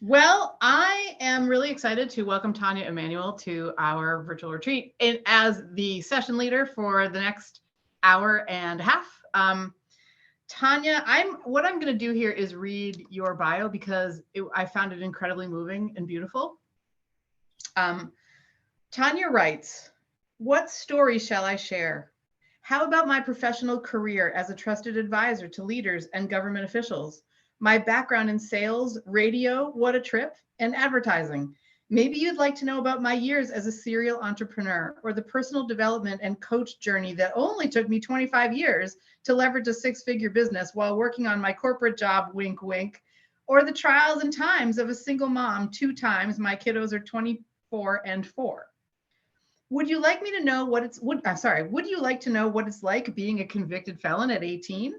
Well, I am really excited to welcome Tonia Emanuel to our virtual retreat as the session leader for the next hour and a half. Tanya, what I'm going to do here is read your bio because I found it incredibly moving and beautiful. Tanya writes, "What story shall I share? How about my professional career as a trusted advisor to leaders and government officials? My background in sales, radio, what a trip, and advertising. Maybe you'd like to know about my years as a serial entrepreneur or the personal development and coach journey that only took me 25 years to leverage a six-figure business while working on my corporate job, wink, wink, or the trials and times of a single mom 2 times. My kiddos are 24 and 4. Would you like me to know what it's, would you like to know what it's like being a convicted felon at 18?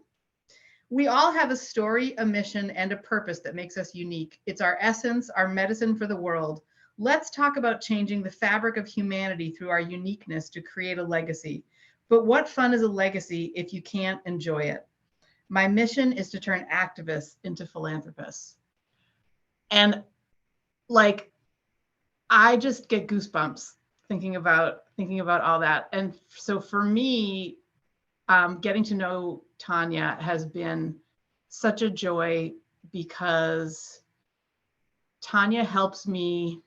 We all have a story, a mission, and a purpose that makes us unique. It's our essence, our medicine for the world. Let's talk about changing the fabric of humanity through our uniqueness to create a legacy. But what fun is a legacy if you can't enjoy it? My mission is to turn activists into philanthropists." And like, I just get goosebumps thinking about all that. And so for me, getting to know Tanya has been such a joy because Tanya helps me,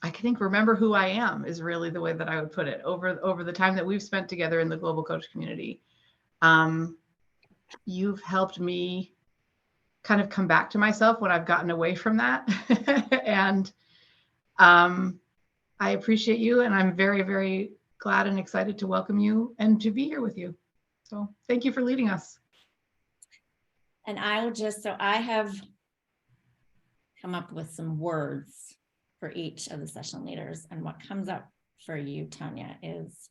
I think, remember who I am is really the way that I would put it over the time that we've spent together in the global coach community. You've helped me kind of come back to myself when I've gotten away from that. And I appreciate you, and I'm very, very glad and excited to welcome you and to be here with you. So thank you for leading us. And I have come up with some words for each of the session leaders. And what comes up for you, Tanya, is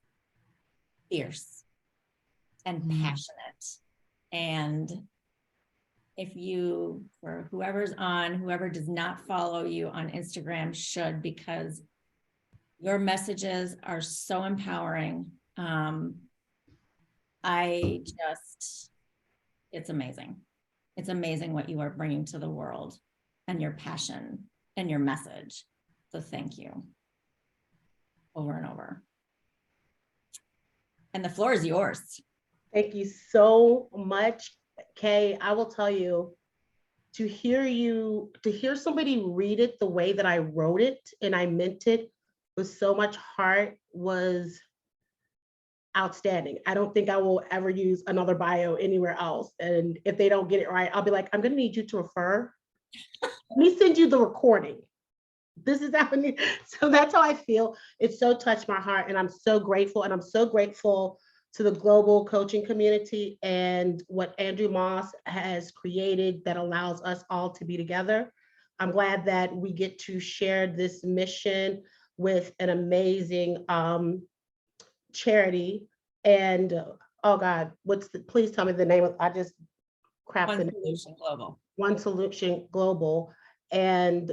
fierce and passionate. And if you, or whoever does not follow you on Instagram should, because your messages are so empowering. It's amazing. It's amazing what you are bringing to the world and your passion and your message. So thank you over and over. And the floor is yours. Thank you so much, Kay. I will tell you, to hear somebody read it the way that I wrote it and I meant it with so much heart was outstanding. I don't think I will ever use another bio anywhere else. And if they don't get it right, I'll be like, I'm going to need you to refer. Let me send you the recording. This is happening. So that's how I feel. It so touched my heart, and I'm so grateful. And I'm so grateful to the global coaching community and what Andrew Moss has created that allows us all to be together. I'm glad that we get to share this mission with an amazing charity. And oh God, please tell me the name of, I just crapped the name. One Solution Global. One Solution Global. And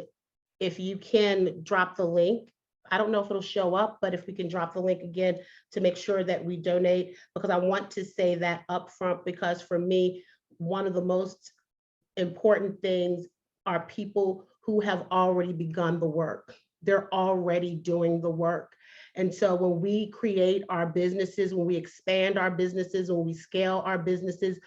if you can drop the link, I don't know if it'll show up, but if we can drop the link again to make sure that we donate, because I want to say that up front, because for me, one of the most important things are people who have already begun the work. They're already doing the work. And so when we create our businesses, when we expand our businesses, when we scale our businesses,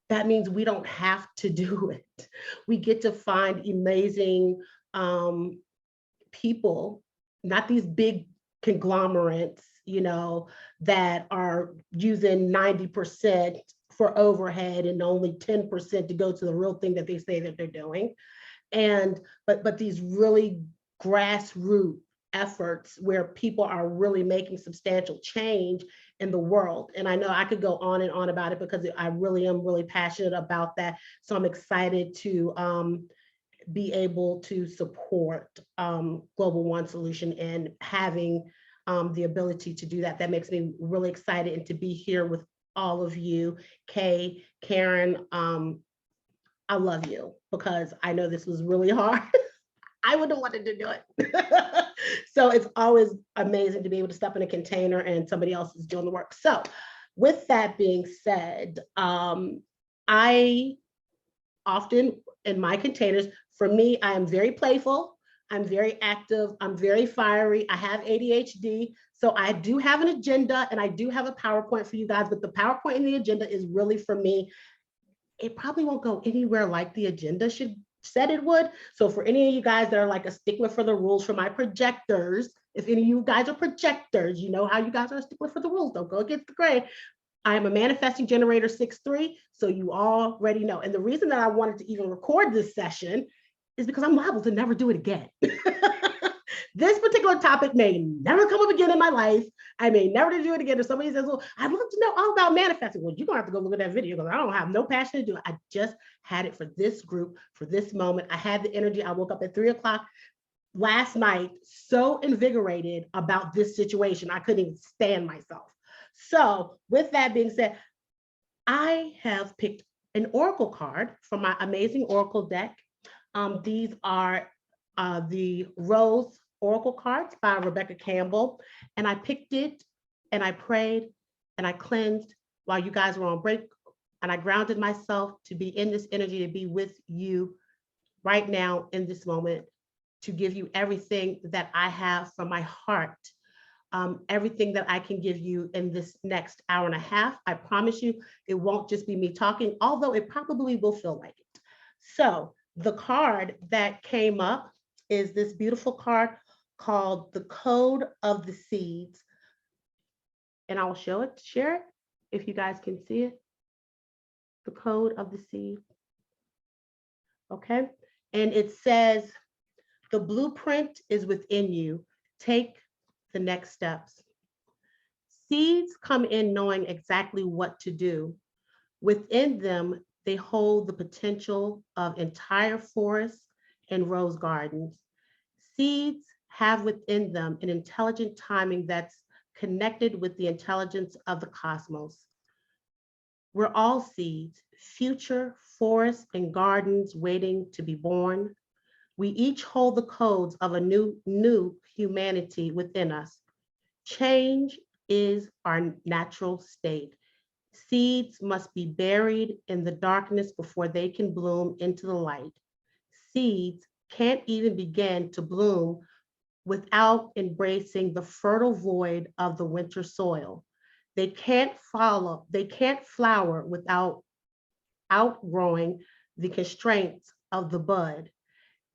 that means we don't have to do it. We get to find amazing people, not these big conglomerates, that are using 90% for overhead and only 10% to go to the real thing that they say that they're doing. But these really grassroots efforts where people are really making substantial change in the world. And I know I could go on and on about it because I really am really passionate about that. So I'm excited to be able to support Global One Solution and having the ability to do that. That makes me really excited, and to be here with all of you. Kay, Karen, I love you because I know this was really hard. I wouldn't have wanted to do it. So it's always amazing to be able to step in a container and somebody else is doing the work. So with that being said, I often in my containers. For me, I am very playful. I'm very active. I'm very fiery. I have ADHD. So I do have an agenda and I do have a PowerPoint for you guys, but the PowerPoint and the agenda is really for me. It probably won't go anywhere like the agenda said it would. So for any of you guys that are like a stickler for the rules, for my projectors, if any of you guys are projectors, you know how you guys are a stickler for the rules. Don't go against the grain. I am a manifesting generator 6-3, so you already know. And the reason that I wanted to even record this session is because I'm liable to never do it again. This particular topic may never come up again in my life. I may never do it again. If somebody says, well, I'd love to know all about manifesting. Well, you're gonna have to go look at that video because I don't have no passion to do it. I just had it for this group, for this moment. I had the energy. I woke up at 3 o'clock last night, so invigorated about this situation. I couldn't even stand myself. So with that being said, I have picked an Oracle card from my amazing Oracle deck. These are the Rose Oracle cards by Rebecca Campbell. And I picked it and I prayed and I cleansed while you guys were on break. And I grounded myself to be in this energy, to be with you right now in this moment, to give you everything that I have from my heart. Everything that I can give you in this next hour and a half. I promise you, it won't just be me talking, although it probably will feel like it. So the card that came up is this beautiful card called the Code of the Seeds. And I'll share it, if you guys can see it. The Code of the Seed. Okay. And it says, the blueprint is within you. Take the next steps. Seeds come in knowing exactly what to do. Within them, they hold the potential of entire forests and rose gardens. Seeds have within them an intelligent timing that's connected with the intelligence of the cosmos. We're all seeds, future forests and gardens waiting to be born. We each hold the codes of a new humanity within us. Change is our natural state. Seeds must be buried in the darkness before they can bloom into the light. Seeds can't even begin to bloom without embracing the fertile void of the winter soil. They can't flower without outgrowing the constraints of the bud.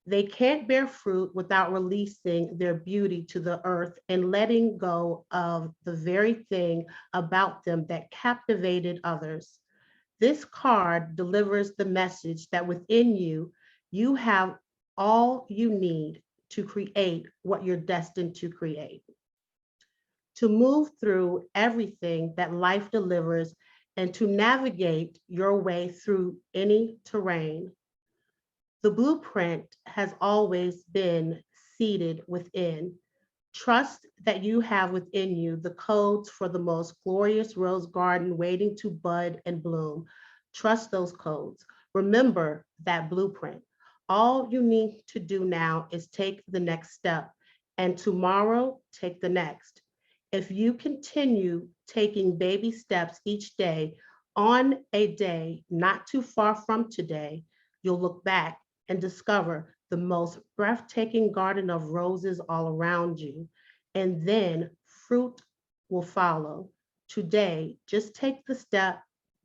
They can't bear fruit without releasing their beauty to the earth and letting go of the very thing about them that captivated others. This card delivers the message that within you, you have all you need to create what you're destined to create. To move through everything that life delivers and to navigate your way through any terrain. The blueprint has always been seated within. Trust that you have within you the codes for the most glorious rose garden waiting to bud and bloom. Trust those codes. Remember that blueprint. All you need to do now is take the next step, and tomorrow, take the next. If you continue taking baby steps each day, on a day not too far from today, you'll look back and discover the most breathtaking garden of roses all around you. And then fruit will follow. Today, just take the step,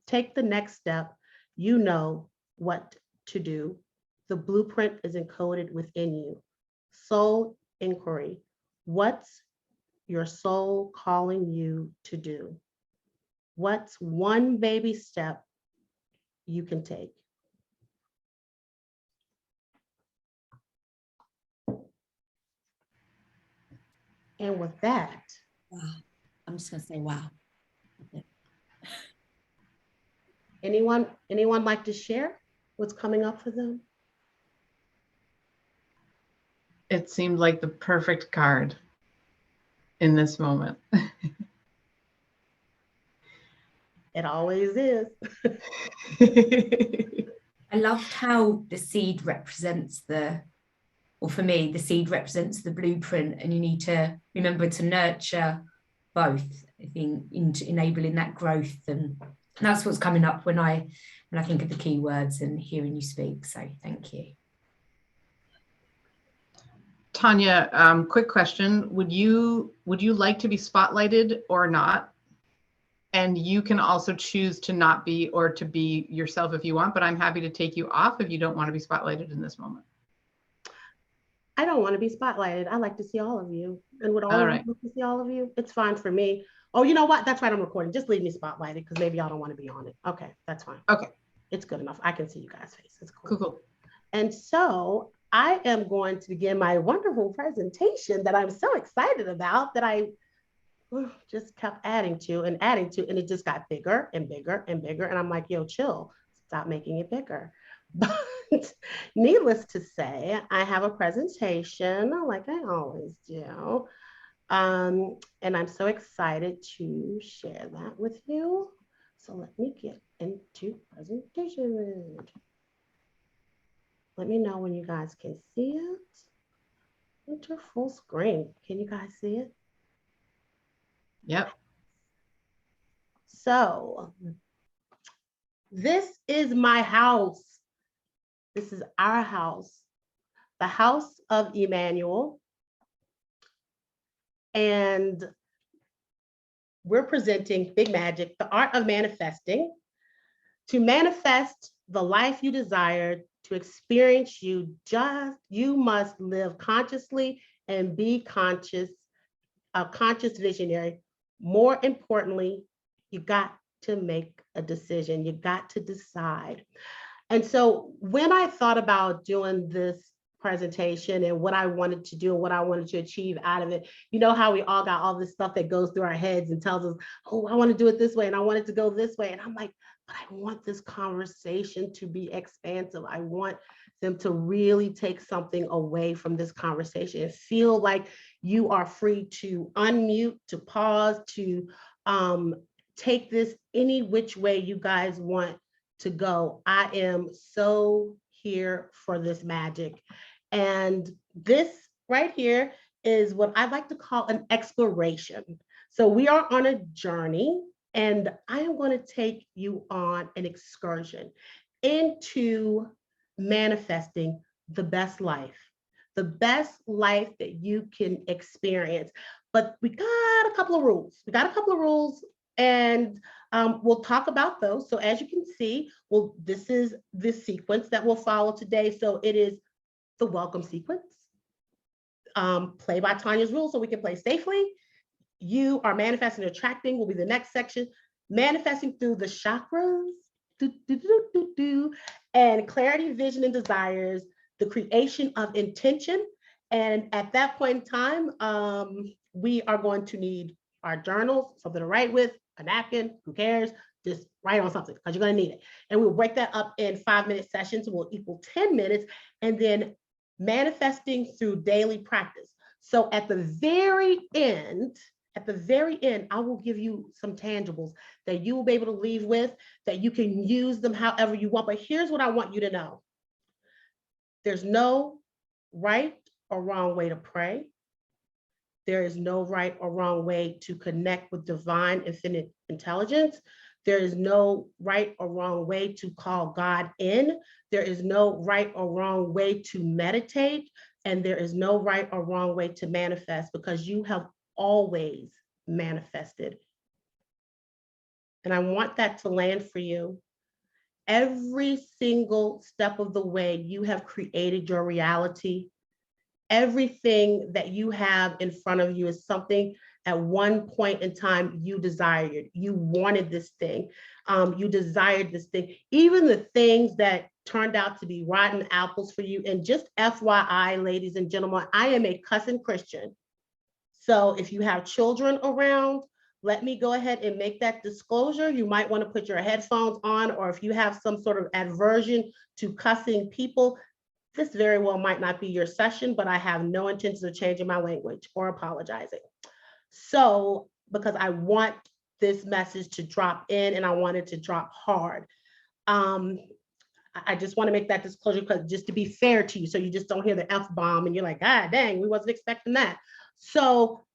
take the next step. You know what to do. The blueprint is encoded within you. Soul inquiry. What's your soul calling you to do? What's one baby step you can take? And with that, Wow. I'm just gonna say, wow. anyone like to share what's coming up for them? It seemed like the perfect card in this moment. It always is. I loved how the seed represents or for me, the seed represents the blueprint, and you need to remember to nurture both, I think, into enabling that growth. And that's what's coming up when I and I think of the key words and hearing you speak. So thank you. Tanya, quick question. Would you like to be spotlighted or not? And you can also choose to not be or to be yourself if you want, but I'm happy to take you off if you don't want to be spotlighted in this moment. I don't want to be spotlighted. I like to see all of you. And with all All of right. you to see all of you, it's fine for me. Oh, you know what? That's right, I'm recording. Just leave me spotlighted because maybe y'all don't want to be on it. Okay, that's fine. Okay. It's good enough. I can see you guys' faces. Cool, cool. And so I am going to begin my wonderful presentation that I'm so excited about that I just kept adding to, and it just got bigger and bigger and bigger. And I'm like, yo, chill, stop making it bigger. But needless to say, I have a presentation like I always do. And I'm so excited to share that with you. So let me get into presentation mode. Let me know when you guys can see it. Enter full screen. Can you guys see it? Yep. So this is my house. This is our house, the house of Emanuel. And we're presenting Big Magic, the art of manifesting. To manifest the life you desire, to experience you must live consciously and be conscious, a conscious visionary. More importantly, you got to make a decision. You got to decide. And so when I thought about doing this presentation and what I wanted to do and what I wanted to achieve out of it, you know how we all got all this stuff that goes through our heads and tells us, oh, I want to do it this way and I want it to go this way. And I'm like, but I want this conversation to be expansive. I want them to really take something away from this conversation and feel like you are free to unmute, to pause, to take this any which way you guys want to go. I am so here for this magic. And this right here is what I like to call an exploration. So we are on a journey, and I am going to take you on an excursion into manifesting the best life that you can experience. But we got a couple of rules. And we'll talk about those. So as you can see, this is the sequence that we'll follow today. So it is the welcome sequence, play by Tanya's rules so we can play safely. You are manifesting and attracting will be the next section. Manifesting through the chakras, and clarity, vision, and desires, the creation of intention. And at that point in time, we are going to need our journals, something to write with, a napkin, who cares? Just write on something because you're going to need it. And we'll break that up in 5-minute sessions, will equal 10 minutes, and then manifesting through daily practice. So at the very end, I will give you some tangibles that you will be able to leave with, that you can use them however you want. But here's what I want you to know. There's no right or wrong way to pray. There is no right or wrong way to connect with divine infinite intelligence. There is no right or wrong way to call God in. There is no right or wrong way to meditate. And there is no right or wrong way to manifest, because you have always manifested. And I want that to land for you. Every single step of the way, you have created your reality. Everything that you have in front of you is something at one point in time you desired. You wanted this thing. You desired this thing. Even the things that turned out to be rotten apples for you. And just FYI, ladies and gentlemen, I am a cussing Christian. So if you have children around, let me go ahead and make that disclosure. You might want to put your headphones on, or if you have some sort of aversion to cussing people, this very well might not be your session, but I have no intention of changing my language or apologizing. So, because I want this message to drop in and I want it to drop hard. I just want to make that disclosure, because just to be fair to you, so you just don't hear the F-bomb and you're like, ah, dang, we wasn't expecting that. So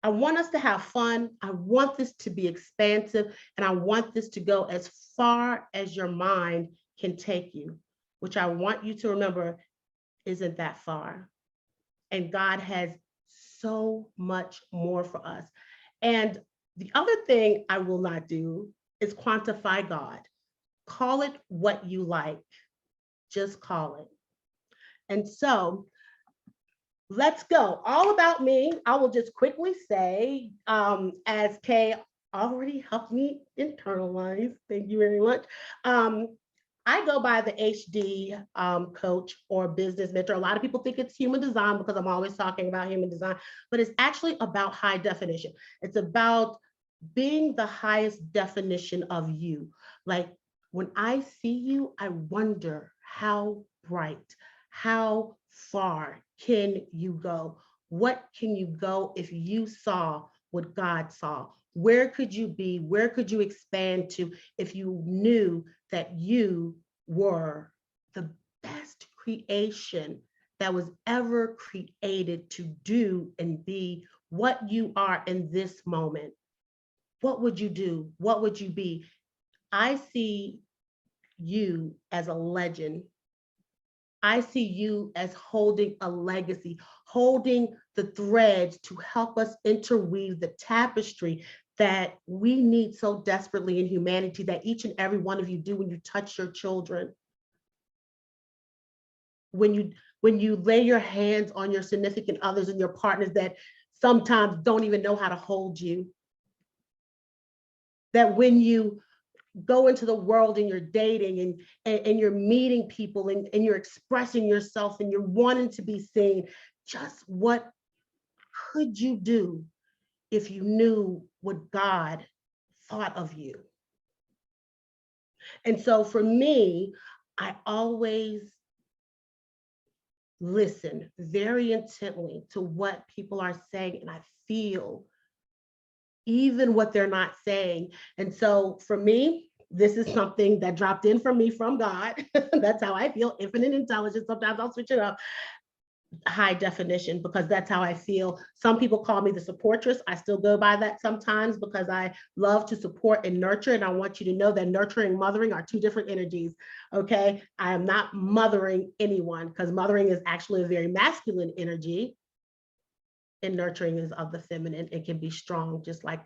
I want us to have fun. I want this to be expansive, and I want this to go as far as your mind can take you, which I want you to remember isn't that far. And God has so much more for us. And the other thing I will not do is quantify God. Call it what you like. Just call it. And so let's go. All about me. I will just quickly say, as Kay already helped me internalize, thank you very much. I go by the HD coach or business mentor. A lot of people think it's human design because I'm always talking about human design, but it's actually about high definition. It's about being the highest definition of you. Like when I see you, I wonder how bright, how far can you go? What can you go if you saw what God saw? Where could you be? Where could you expand to if you knew that you were the best creation that was ever created to do and be what you are in this moment? What would you do? What would you be? I see you as a legend. I see you as holding a legacy, holding the threads to help us interweave the tapestry that we need so desperately in humanity, that each and every one of you do when you touch your children. When you lay your hands on your significant others and your partners that sometimes don't even know how to hold you. That when you go into the world and you're dating and you're meeting people and you're expressing yourself and you're wanting to be seen, just what could you do if you knew what God thought of you? And so for me, I always listen very intently to what people are saying, and I feel even what they're not saying. And so for me, this is something that dropped in for me from God. That's how I feel, infinite intelligence. Sometimes I'll switch it up. High definition, because that's how I feel. Some people call me the supportress. I still go by that sometimes because I love to support and nurture. And I want you to know that nurturing and mothering are two different energies. Okay. I am not mothering anyone, because mothering is actually a very masculine energy. And nurturing is of the feminine. It can be strong, just like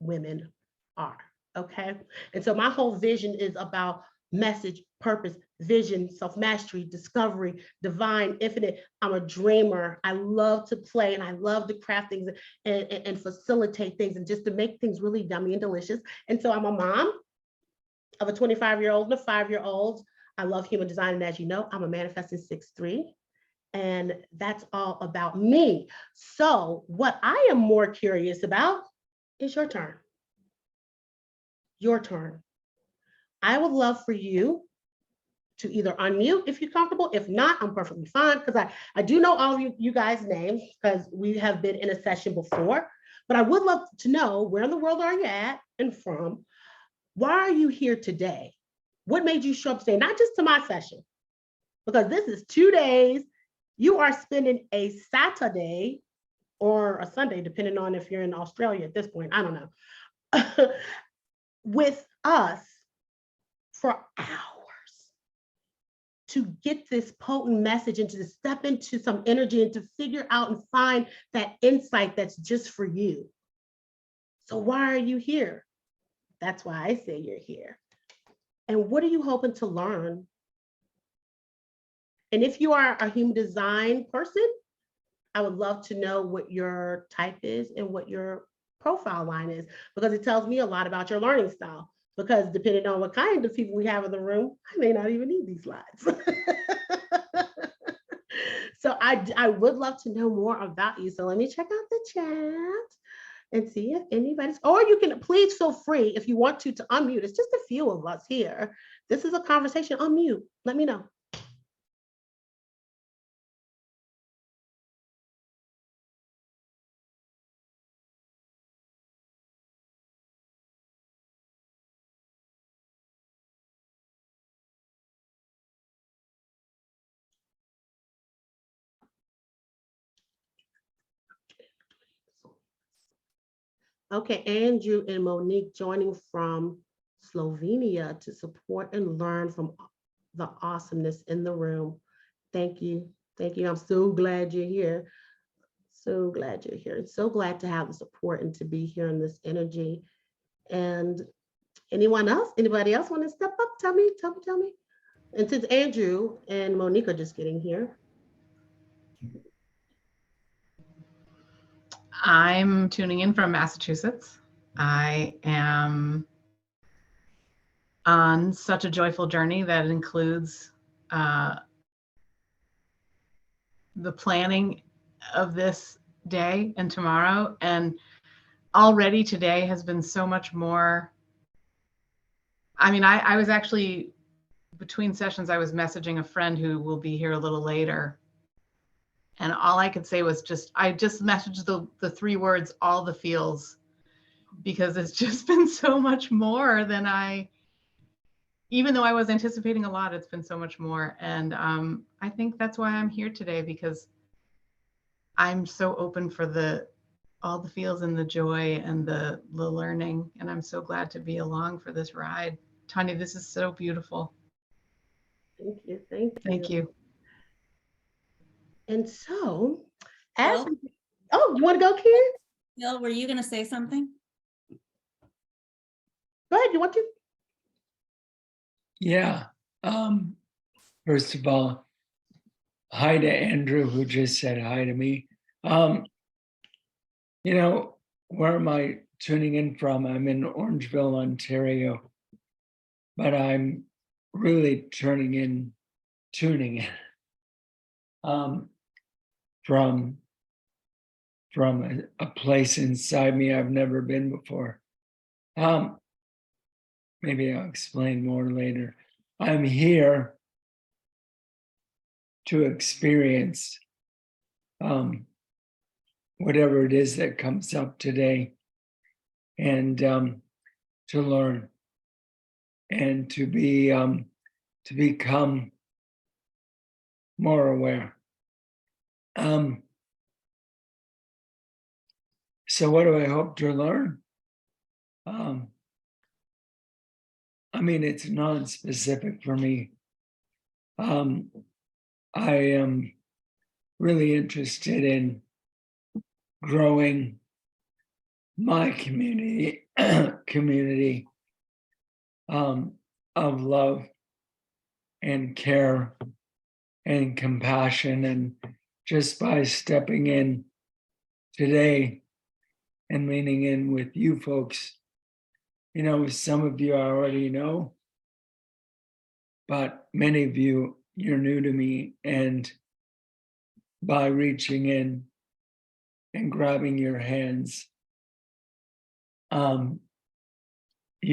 women are. Okay. And so my whole vision is about message, purpose, vision, self-mastery, discovery, divine, infinite. I'm a dreamer. I love to play and I love to craft things and facilitate things and just to make things really yummy and delicious. And so I'm a mom of a 25-year-old and a 5-year-old. I love human design. And as you know, I'm a manifesting 6-3. And that's all about me. So what I am more curious about is your turn. Your turn. I would love for you to either unmute if you're comfortable. If not, I'm perfectly fine, because I do know all of you guys' names because we have been in a session before. But I would love to know, where in the world are you at and from? Why are you here today? What made you show up today? Not just to my session, because this is 2 days. You are spending a Saturday or a Sunday, depending on if you're in Australia at this point, I don't know, with us for hours to get this potent message and to step into some energy and to figure out and find that insight that's just for you. So why are you here? That's why I say you're here. And what are you hoping to learn? And if you are a human design person, I would love to know what your type is and what your profile line is, because it tells me a lot about your learning style. Because depending on what kind of people we have in the room, I may not even need these slides. So I would love to know more about you. So let me check out the chat and see if anybody's, or you can please feel free if you want to unmute. It's just a few of us here. This is a conversation. Unmute. Let me know. Okay, Andrew and Monique joining from Slovenia to support and learn from the awesomeness in the room. Thank you. Thank you. I'm so glad you're here. So glad you're here. So glad to have the support and to be here in this energy. And anyone else? Anybody else want to step up? Tell me. And since Andrew and Monique are just getting here. I'm tuning in from Massachusetts. I am on such a joyful journey that includes the planning of this day and tomorrow. And already today has been so much more. I mean, I was actually, between sessions, I was messaging a friend who will be here a little later. And all I could say was I just messaged the 3 words, all the feels, because it's just been so much more than even though I was anticipating a lot, it's been so much more. And I think that's why I'm here today, because I'm so open for all the feels and the joy and the learning. And I'm so glad to be along for this ride. Tanya, this is so beautiful. Thank you. Thank you. Thank you. And so, Bill? you want to go, Karen? Bill, were you going to say something? Go ahead. You want to? Yeah. First of all, hi to Andrew, who just said hi to me. Where am I tuning in from? I'm in Orangeville, Ontario, but I'm really tuning in from a place inside me I've never been before. Maybe I'll explain more later. I'm here to experience whatever it is that comes up today, and to learn and to become more aware. So what do I hope to learn? I mean, it's non-specific for me. I am really interested in growing my community of love and care and compassion. And just by stepping in today and leaning in with you folks, some of you I already know, but many of you, you're new to me. And by reaching in and grabbing your hands, you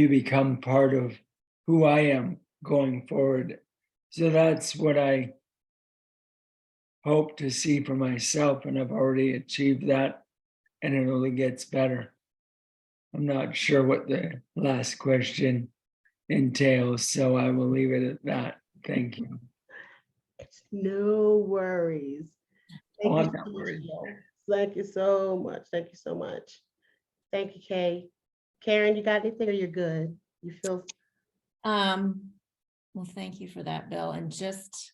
become part of who I am going forward. So that's what I hope to see for myself, and I've already achieved that, and it only gets better. I'm not sure what the last question entails, so I will leave it at that. Thank you. No worries. Oh, I'm not worried. Thank you so much. Thank you so much. Thank you, Kay. Karen, you got anything, or you're good? You feel? Well, thank you for that, Bill. And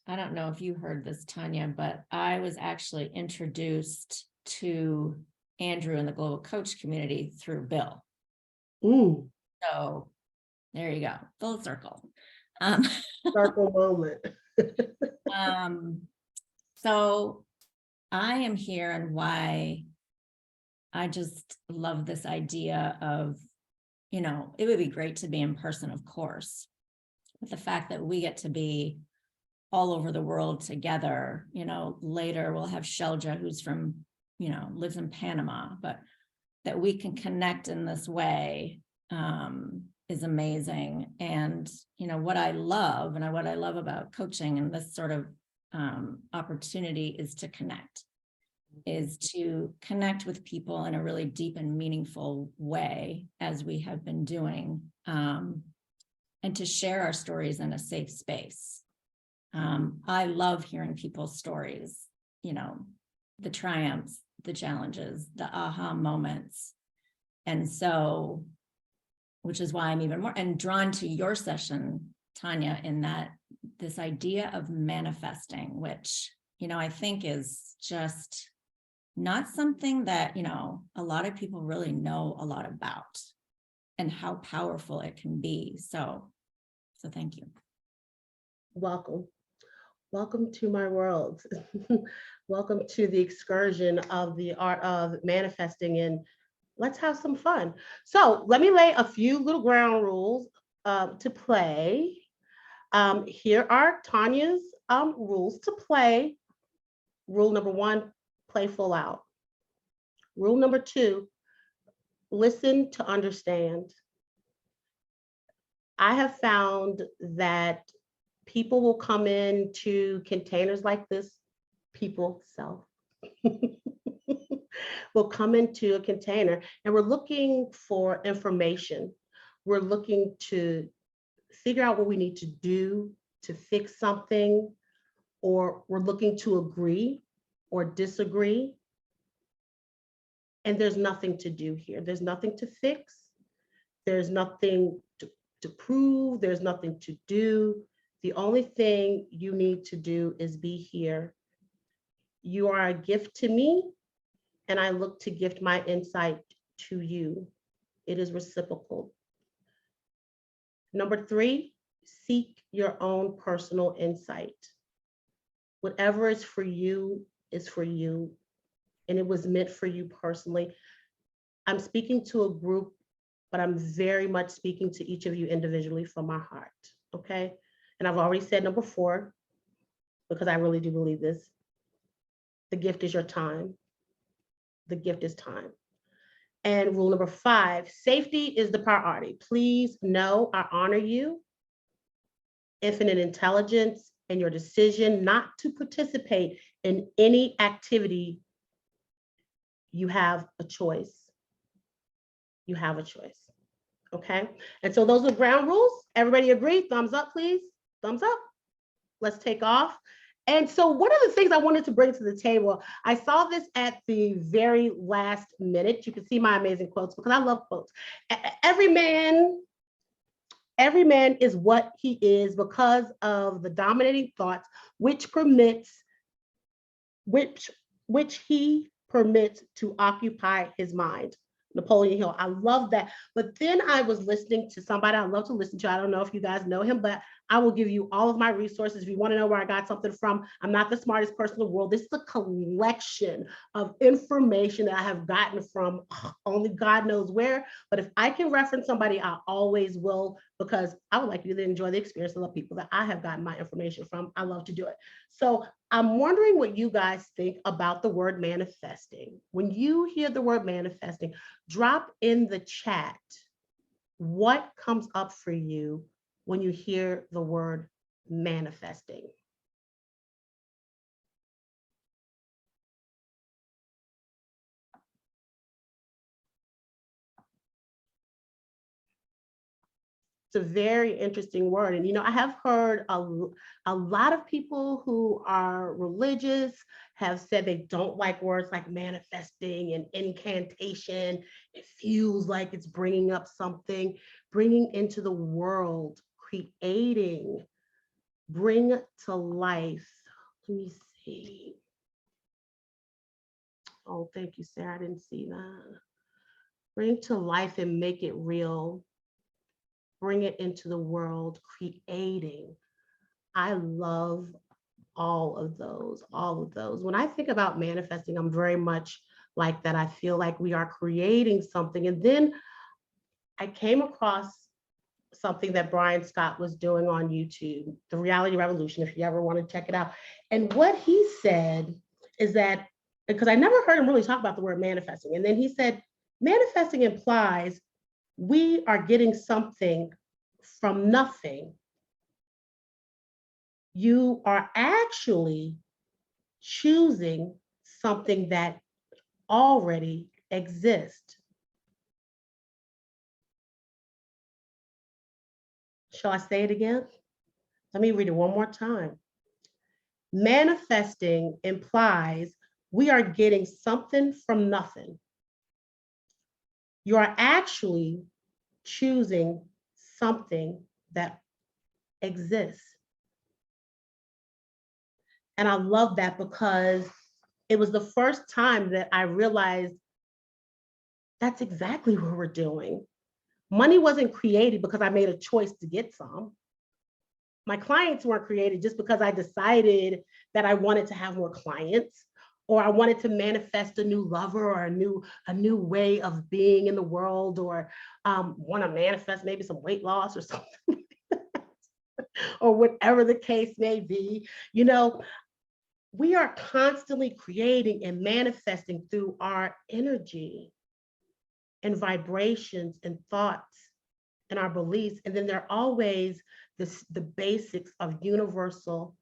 I don't know if you heard this, Tanya, but I was actually introduced to Andrew and the Global Coach community through Bill. Ooh. So there you go, full circle. Circle moment. So I am here, and why I just love this idea of, it would be great to be in person, of course, but the fact that we get to be all over the world together, later we'll have Shelja, who's from, lives in Panama, but that we can connect in this way is amazing. And, what I love about coaching and this sort of opportunity is to connect with people in a really deep and meaningful way, as we have been doing, and to share our stories in a safe space. I love hearing people's stories, the triumphs, the challenges, the aha moments. And so, which is why I'm even more and drawn to your session, Tanya, in that this idea of manifesting, which, you know, I think is just not something that, you know, a lot of people really know a lot about and how powerful it can be. So thank you. Welcome. Welcome to my world. Welcome to the excursion of the art of manifesting, and let's have some fun. So let me lay a few little ground rules to play. Here are Tanya's rules to play. Rule number 1, play full out. Rule number 2, listen to understand. I have found that people will come into containers like this, people, self, will come into a container and we're looking for information. We're looking to figure out what we need to do to fix something, or we're looking to agree or disagree. And there's nothing to do here. There's nothing to fix. There's nothing to prove. There's nothing to do. The only thing you need to do is be here. You are a gift to me, and I look to gift my insight to you. It is reciprocal. Number 3, seek your own personal insight. Whatever is for you is for you, and it was meant for you personally. I'm speaking to a group, but I'm very much speaking to each of you individually from my heart, okay? And I've already said number 4, because I really do believe this. The gift is your time. The gift is time. And rule number 5, safety is the priority. Please know I honor you, infinite intelligence, and your decision not to participate in any activity. You have a choice. You have a choice, okay? And so those are ground rules. Everybody agree? Thumbs up, please. Thumbs up. Let's take off. And so one of the things I wanted to bring to the table, I saw this at the very last minute. You can see my amazing quotes because I love quotes. Every man is what he is because of the dominating thoughts which he permits to occupy his mind. Napoleon Hill. I love that. But then I was listening to somebody I love to listen to. I don't know if you guys know him, but I will give you all of my resources. If you want to know where I got something from, I'm not the smartest person in the world. This is a collection of information that I have gotten from only God knows where. But if I can reference somebody, I always will, because I would like you to enjoy the experience of the people that I have gotten my information from. I love to do it. So I'm wondering what you guys think about the word manifesting. When you hear the word manifesting, drop in the chat what comes up for you when you hear the word manifesting. It's a very interesting word. And, you know, I have heard a lot of people who are religious have said they don't like words like manifesting and incantation. It feels like it's bringing up something, bringing into the world, creating, bring to life. Let me see. Oh, thank you, Sarah. I didn't see that. Bring to life and make it real. Bring it into the world, creating. I love all of those. When I think about manifesting, I'm very much like that. I feel like we are creating something. And then I came across something that Brian Scott was doing on YouTube, The Reality Revolution, if you ever want to check it out. And what he said is that, because I never heard him really talk about the word manifesting. And then he said, manifesting implies we are getting something from nothing. You are actually choosing something that already exists. Shall I say it again? Let me read it one more time. Manifesting implies we are getting something from nothing. You are actually choosing something that exists. And I love that because it was the first time that I realized that's exactly what we're doing. Money wasn't created because I made a choice to get some. My clients weren't created just because I decided that I wanted to have more clients, or I wanted to manifest a new lover, or a new way of being in the world, or want to manifest maybe some weight loss or something, or whatever the case may be. You know, we are constantly creating and manifesting through our energy and vibrations and thoughts and our beliefs. And then there are always the basics of universal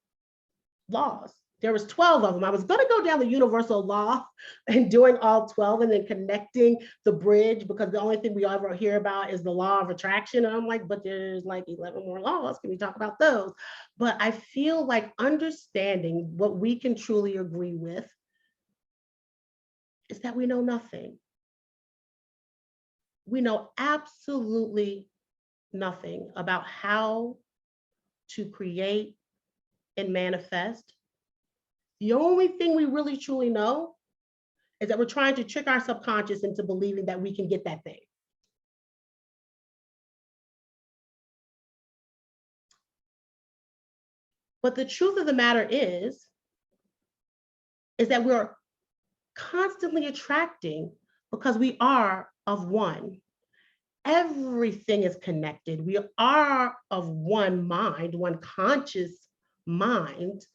laws. There was 12 of them. I was going to go down the universal law and doing all 12 and then connecting the bridge, because the only thing we ever hear about is the law of attraction. And I'm like, but there's like 11 more laws. Can we talk about those? But I feel like understanding what we can truly agree with is that we know nothing. We know absolutely nothing about how to create and manifest. The only thing we really truly know is that we're trying to trick our subconscious into believing that we can get that thing. But the truth of the matter is that we're constantly attracting because we are of one. Everything is connected. We are of one mind, one conscious mind.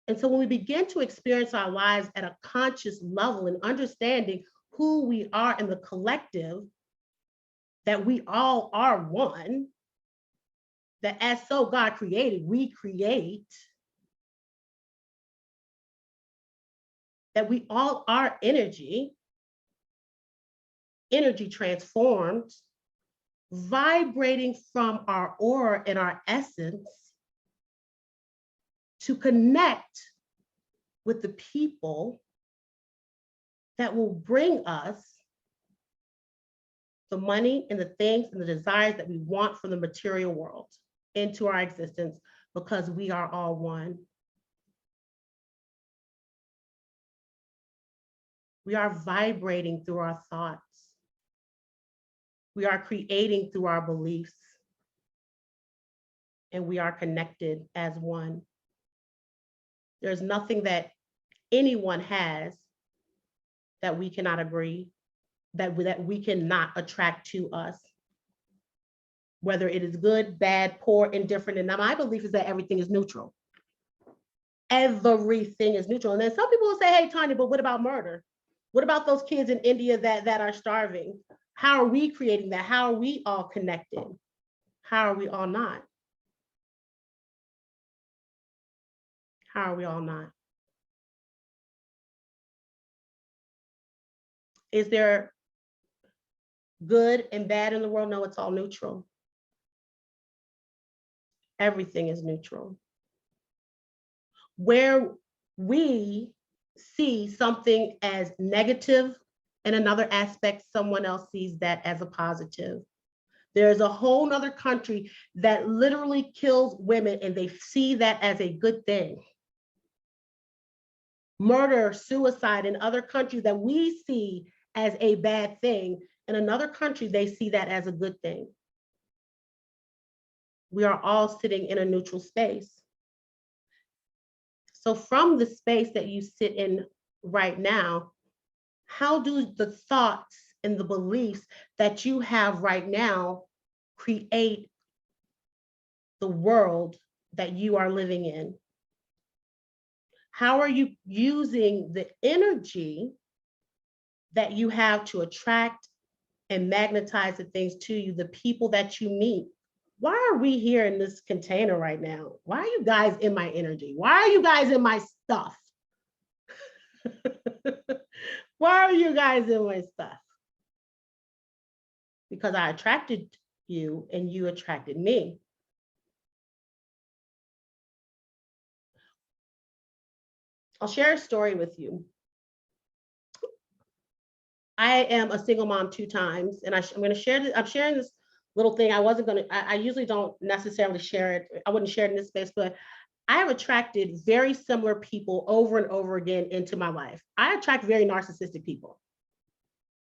And so when we begin to experience our lives at a conscious level and understanding who we are in the collective, that we all are one, that as so God created, we create, that we all are energy, energy transformed, vibrating from our aura and our essence to connect with the people that will bring us the money and the things and the desires that we want from the material world into our existence, because we are all one. We are vibrating through our thoughts. We are creating through our beliefs. And we are connected as one. There's nothing that anyone has that we cannot agree, that we cannot attract to us. Whether it is good, bad, poor, indifferent. And now my belief is that everything is neutral. Everything is neutral. And then some people will say, hey, Tanya, but what about murder? What about those kids in India that are starving? How are we creating that? How are we all connected? How are we all not? How are we all not? Is there good and bad in the world? No, it's all neutral. Everything is neutral. Where we see something as negative, in another aspect, someone else sees that as a positive. There's a whole nother country that literally kills women and they see that as a good thing. Murder, suicide in other countries that we see as a bad thing, in another country, they see that as a good thing. We are all sitting in a neutral space. So from the space that you sit in right now, how do the thoughts and the beliefs that you have right now create the world that you are living in? How are you using the energy that you have to attract and magnetize the things to you, the people that you meet? Why are we here in this container right now? Why are you guys in my energy? Why are you guys in my stuff? Why are you guys in my stuff? Because I attracted you and you attracted me. I'll share a story with you. I am a single mom 2 times, and I'm going to share this. I'm sharing this little thing. I wasn't going to, I usually don't necessarily share it. I wouldn't share it in this space, but I have attracted very similar people over and over again into my life. I attract very narcissistic people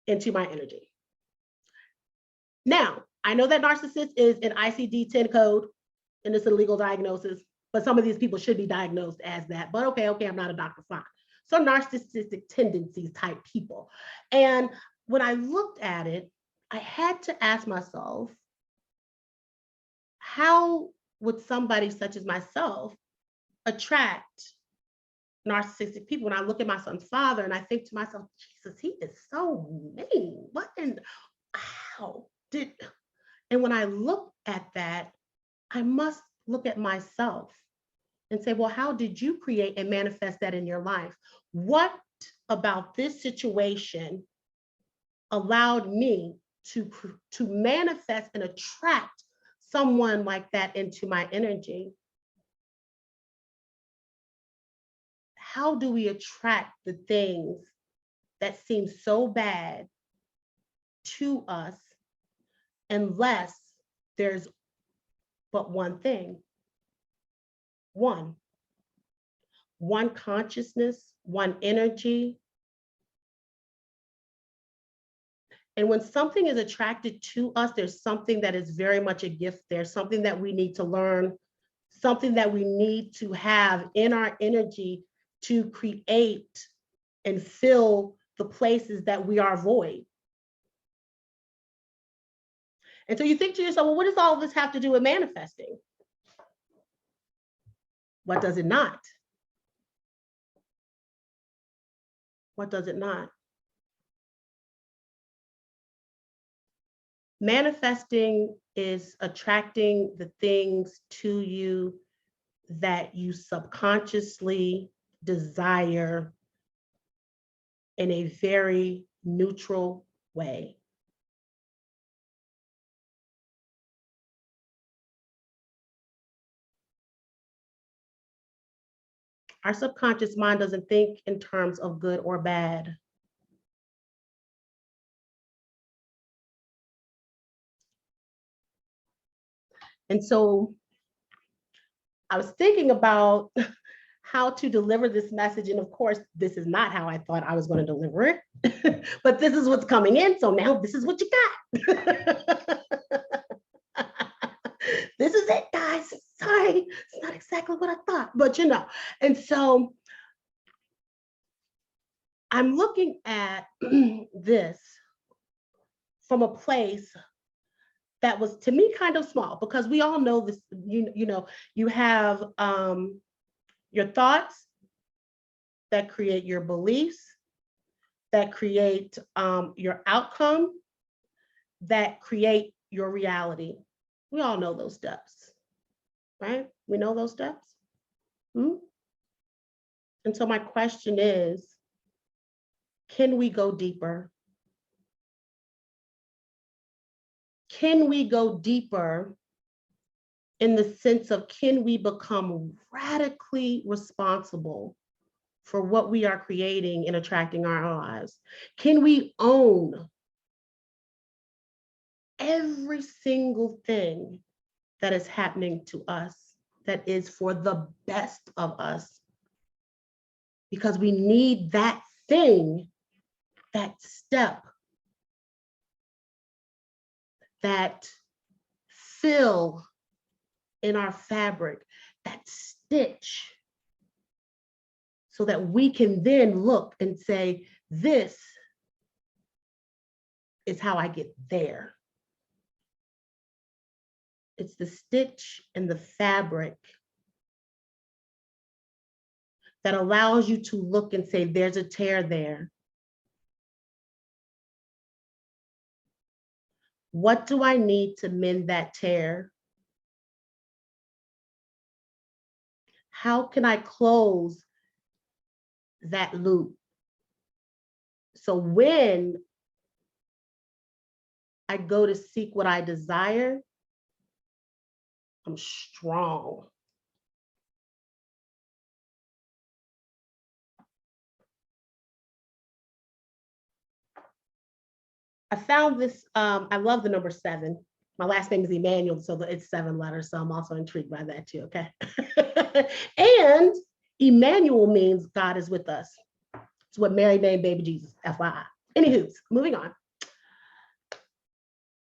into my energy. Now, I know that narcissist is an ICD-10 code and it's a legal diagnosis, but some of these people should be diagnosed as that. But okay, I'm not a doctor, fine. So narcissistic tendencies type people. And when I looked at it, I had to ask myself, how would somebody such as myself attract narcissistic people? When I look at my son's father and I think to myself, Jesus, he is so mean. What and how did, and when I look at that, I must look at myself and say, well, how did you create and manifest that in your life? What about this situation allowed me to manifest and attract someone like that into my energy? How do we attract the things that seem so bad to us unless there's but one thing? One consciousness, one energy. And when something is attracted to us, there's something that is very much a gift there, something that we need to learn, something that we need to have in our energy to create and fill the places that we are void. And so you think to yourself, well, what does all of this have to do with manifesting? What does it not? What does it not? Manifesting is attracting the things to you that you subconsciously desire in a very neutral way. Our subconscious mind doesn't think in terms of good or bad. And so I was thinking about how to deliver this message. And of course, this is not how I thought I was going to deliver it, but this is what's coming in. So now this is what you got. This is it, guys. Sorry, it's not exactly what I thought, but you know. And so I'm looking at this from a place that was, to me, kind of small, because we all know this, you know, you have your thoughts that create your beliefs, that create your outcome, that create your reality. We all know those steps, right? We know those steps. And so my question is, can we go deeper? Can we go deeper in the sense of, can we become radically responsible for what we are creating and attracting our lives? Can we own every single thing that is happening to us that is for the best of us? Because we need that thing, that step, that fill in our fabric, that stitch, so that we can then look and say, this is how I get there. It's the stitch and the fabric that allows you to look and say, there's a tear there. What do I need to mend that tear? How can I close that loop? So when I go to seek what I desire, I'm strong. I found this, I love the number 7. My last name is Emanuel, so it's 7 letters. So I'm also intrigued by that too, okay? And Emmanuel means God is with us. It's what Mary named baby Jesus, FYI. Anywho, moving on.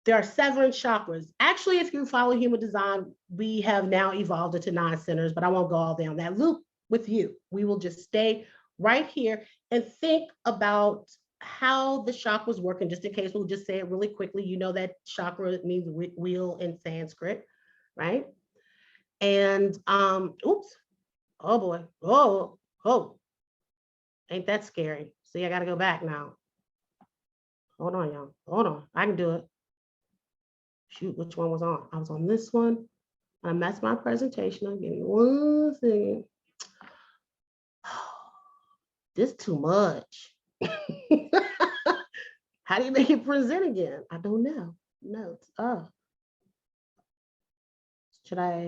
There are 7 chakras. Actually, if you follow human design, we have now evolved into 9 centers, but I won't go all down that loop with you. We will just stay right here and think about how the chakras work. And just in case, we'll just say it really quickly. You know that chakra means wheel in Sanskrit, right? And oops, oh boy, oh, ain't that scary? See, I gotta go back now. Hold on, y'all. Hold on, I can do it. Shoot, which one was on? I was on this one. I messed my presentation up. Give me 1 second. This too much. How do you make it present again? I don't know. Notes. Oh. Should I,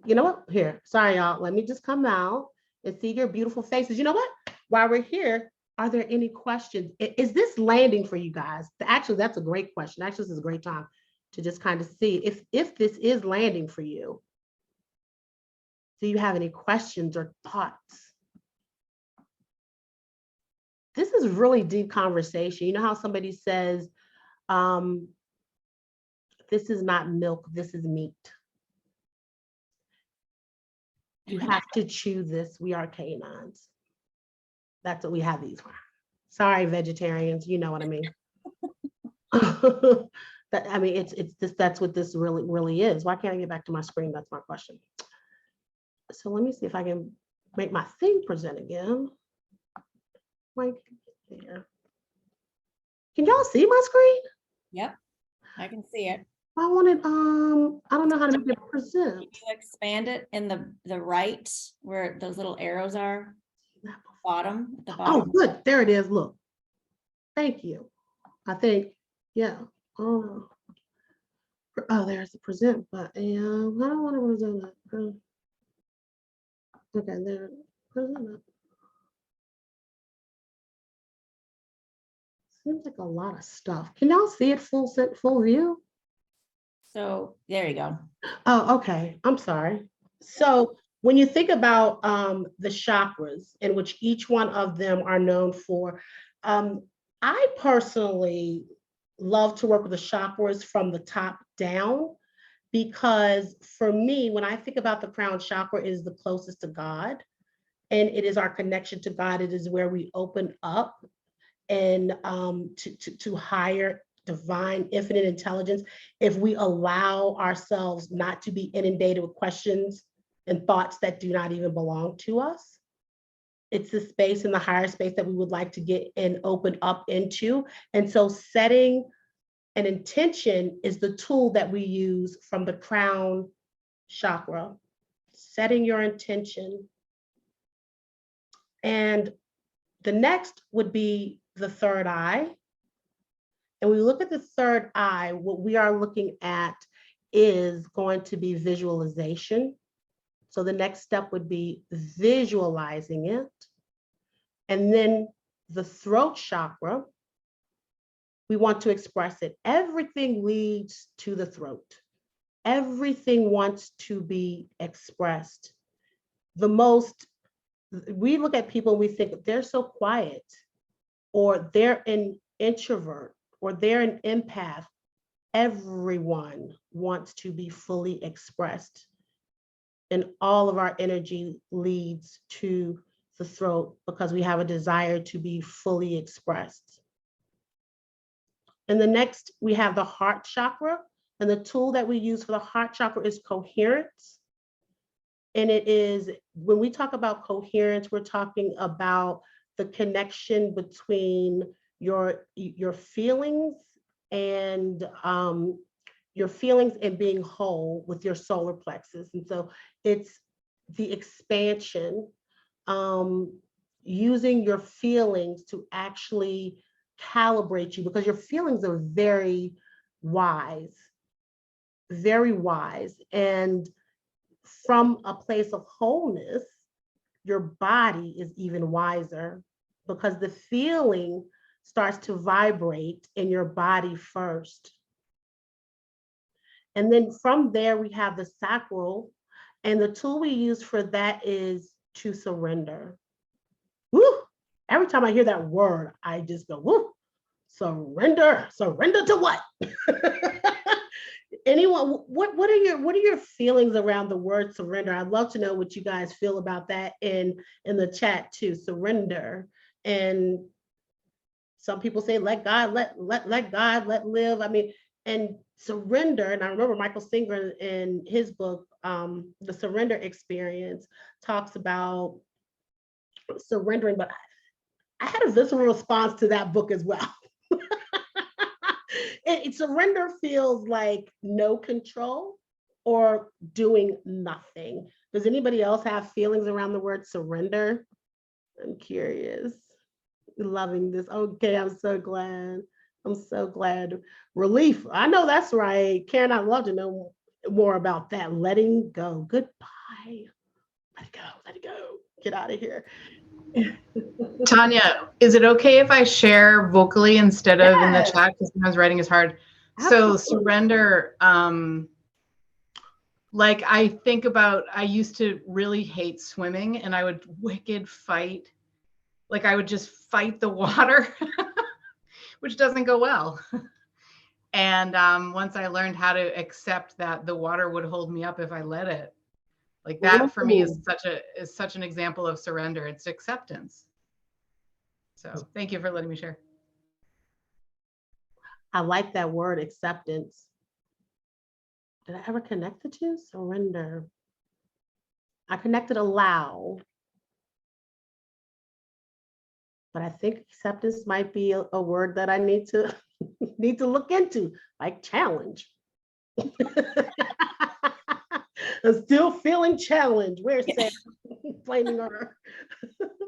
you know what? Here, sorry, y'all. Let me just come out and see your beautiful faces. You know what? While we're here, are there any questions? Is this landing for you guys? Actually, that's a great question. Actually, this is a great time to just kind of see if this is landing for you. Do you have any questions or thoughts? This is really deep conversation. You know how somebody says, this is not milk, this is meat. You have to chew this. We are canines. That's what we have these for. Sorry, vegetarians, you know what I mean. It's this, that's what this really is. Why can't I get back to my screen? That's my question. So let me see if I can make my thing present again. Right there. Can y'all see my screen? Yep, I can see it. I wanted, I don't know how to make it present. Can you expand it in the right where those little arrows are? Bottom, at the bottom. Oh, good. There it is. Look. Thank you. I think, yeah. Oh, there's the present, but I don't want to present it. Okay, there. Present it. Seems like a lot of stuff. Can y'all see it full view? So there you go. Oh, okay. I'm sorry. So when you think about the chakras, in which each one of them are known for, I personally love to work with the chakras from the top down, because for me, when I think about the crown chakra, it is the closest to God, and it is our connection to God. It is where we open up and to higher divine infinite intelligence. If we allow ourselves not to be inundated with questions and thoughts that do not even belong to us, it's the space in the higher space that we would like to get and open up into. And so setting an intention is the tool that we use from the crown chakra. Setting your intention. And the next would be the third eye. And we look at the third eye, what we are looking at is going to be visualization. So the next step would be visualizing it. And then the throat chakra, we want to express it. Everything leads to the throat. Everything wants to be expressed. We look at people and we think they're so quiet, or they're an introvert, or they're an empath. Everyone wants to be fully expressed. And all of our energy leads to the throat because we have a desire to be fully expressed. And the next, we have the heart chakra. And the tool that we use for the heart chakra is coherence. And it is, when we talk about coherence, we're talking about the connection between your feelings and being whole with your solar plexus. And so it's the expansion, using your feelings to actually calibrate you, because your feelings are very wise. And from a place of wholeness, your body is even wiser, because the feeling starts to vibrate in your body first. And then from there, we have the sacral. And the tool we use for that is to surrender. Woo! Every time I hear that word, I just go, woo! Surrender. Surrender to what? Anyone, what are your feelings around the word surrender? I'd love to know what you guys feel about that in the chat too. Surrender. And some people say, let God, let God, let live. I mean, and surrender. And I remember Michael Singer in his book, The Surrender Experience, talks about surrendering, but I had a visceral response to that book as well. Surrender feels like no control or doing nothing. Does anybody else have feelings around the word surrender? I'm curious. Loving this. Okay, I'm so glad. I'm so glad. Relief. I know that's right. Karen, I'd love to know more about that. Letting go. Goodbye. Let it go. Let it go. Get out of here. Tanya, is it okay if I share vocally instead of in the chat? Because sometimes writing is hard. Absolutely. So surrender, like I think about, I used to really hate swimming and I would wicked fight. Like I would just fight the water, which doesn't go well. And once I learned how to accept that the water would hold me up if I let it, like that for me is such an example of surrender. It's acceptance. So thank you for letting me share. I like that word, acceptance. Did I ever connect the two? Surrender. I connected allow. But I think acceptance might be a word that I need to look into, like challenge. I'm still feeling challenged. Where's Sam? Blaming her.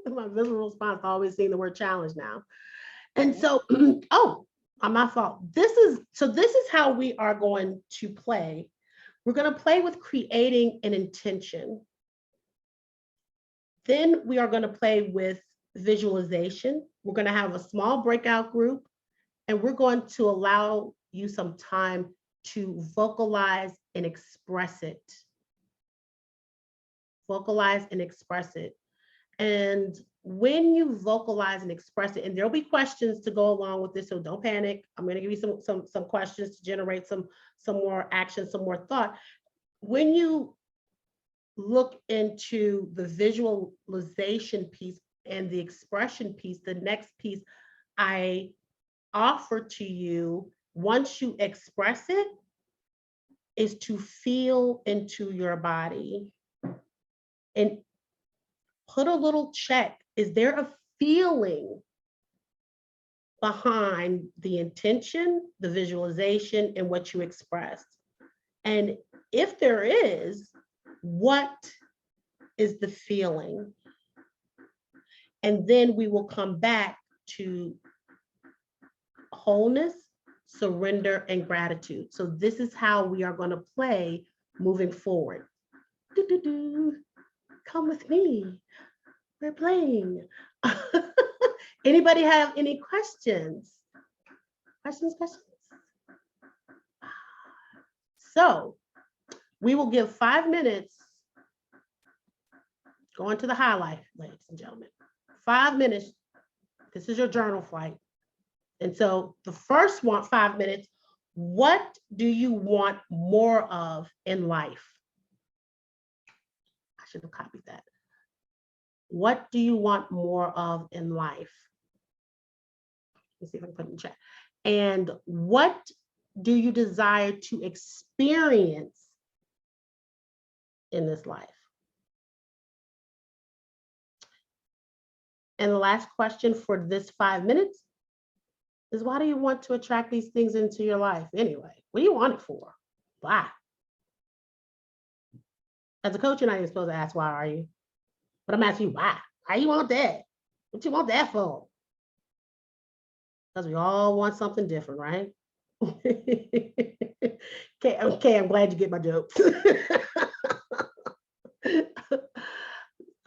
My visceral response always seeing the word challenge now. And so, my fault. This is how we are going to play. We're going to play with creating an intention. Then we are going to play with visualization. We're going to have a small breakout group, and we're going to allow you some time to vocalize and express it. Vocalize and express it. And when you vocalize and express it, and there'll be questions to go along with this, so don't panic. I'm going to give you some questions to generate some more action, some more thought. When you look into the visualization piece and the expression piece, the next piece I offer to you, once you express it, is to feel into your body and put a little check. Is there a feeling behind the intention, the visualization, and what you expressed? And if there is, what is the feeling? And then we will come back to wholeness, surrender, and gratitude. So this is how we are going to play moving forward. Come with me. We're playing. Anybody have any questions? Questions? So we will give 5 minutes. Going to the highlight, ladies and gentlemen. 5 minutes. This is your journal flight. And so the first 5 minutes, what do you want more of in life? I should have copied that. What do you want more of in life? Let's see if I can put it in chat. And what do you desire to experience in this life? And the last question for this 5 minutes is, why do you want to attract these things into your life anyway? What do you want it for? Why? As a coach, you're not even supposed to ask, why are you? But I'm asking you, why? Why you want that? What you want that for? Because we all want something different, right? Okay, I'm glad you get my jokes.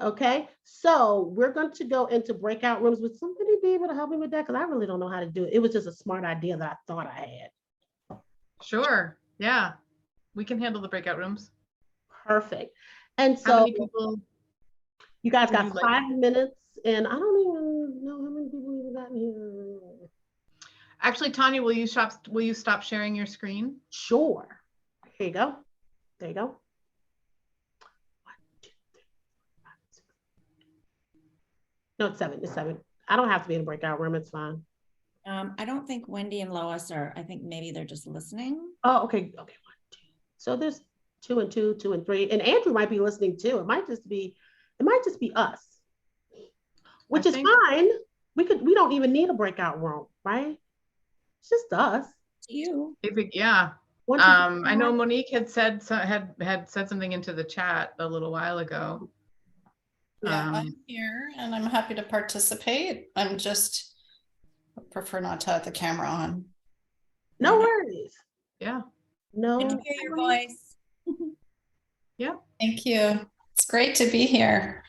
Okay, so we're going to go into breakout rooms. Would somebody be able to help me with that? Because I really don't know how to do it. It was just a smart idea that I thought I had. Sure. Yeah. We can handle the breakout rooms. Perfect. And How so many people? you guys would got you like? 5 minutes, and I don't even know how many people even got here. Actually, Tanya, will you stop sharing your screen? Sure. Here you go. There you go. 1, 2, 3, 4, 5, 6. No, it's 7. It's 7. I don't have to be in a breakout room. It's fine. I don't think Wendy and Lois are, I think maybe they're just listening. Oh, okay. Okay. 1, 2. So there's 2 and 2, 2 and 3, and Andrew might be listening too. It might just be us, which is fine. We don't even need a breakout room, right? It's just us. To you. Yeah. 1, 2, 3, I know Monique had said had said something into the chat a little while ago. Yeah, I'm here and I'm happy to participate. I prefer not to have the camera on. No worries. Yeah. No. Good to hear your voice. Yeah. Thank you. It's great to be here.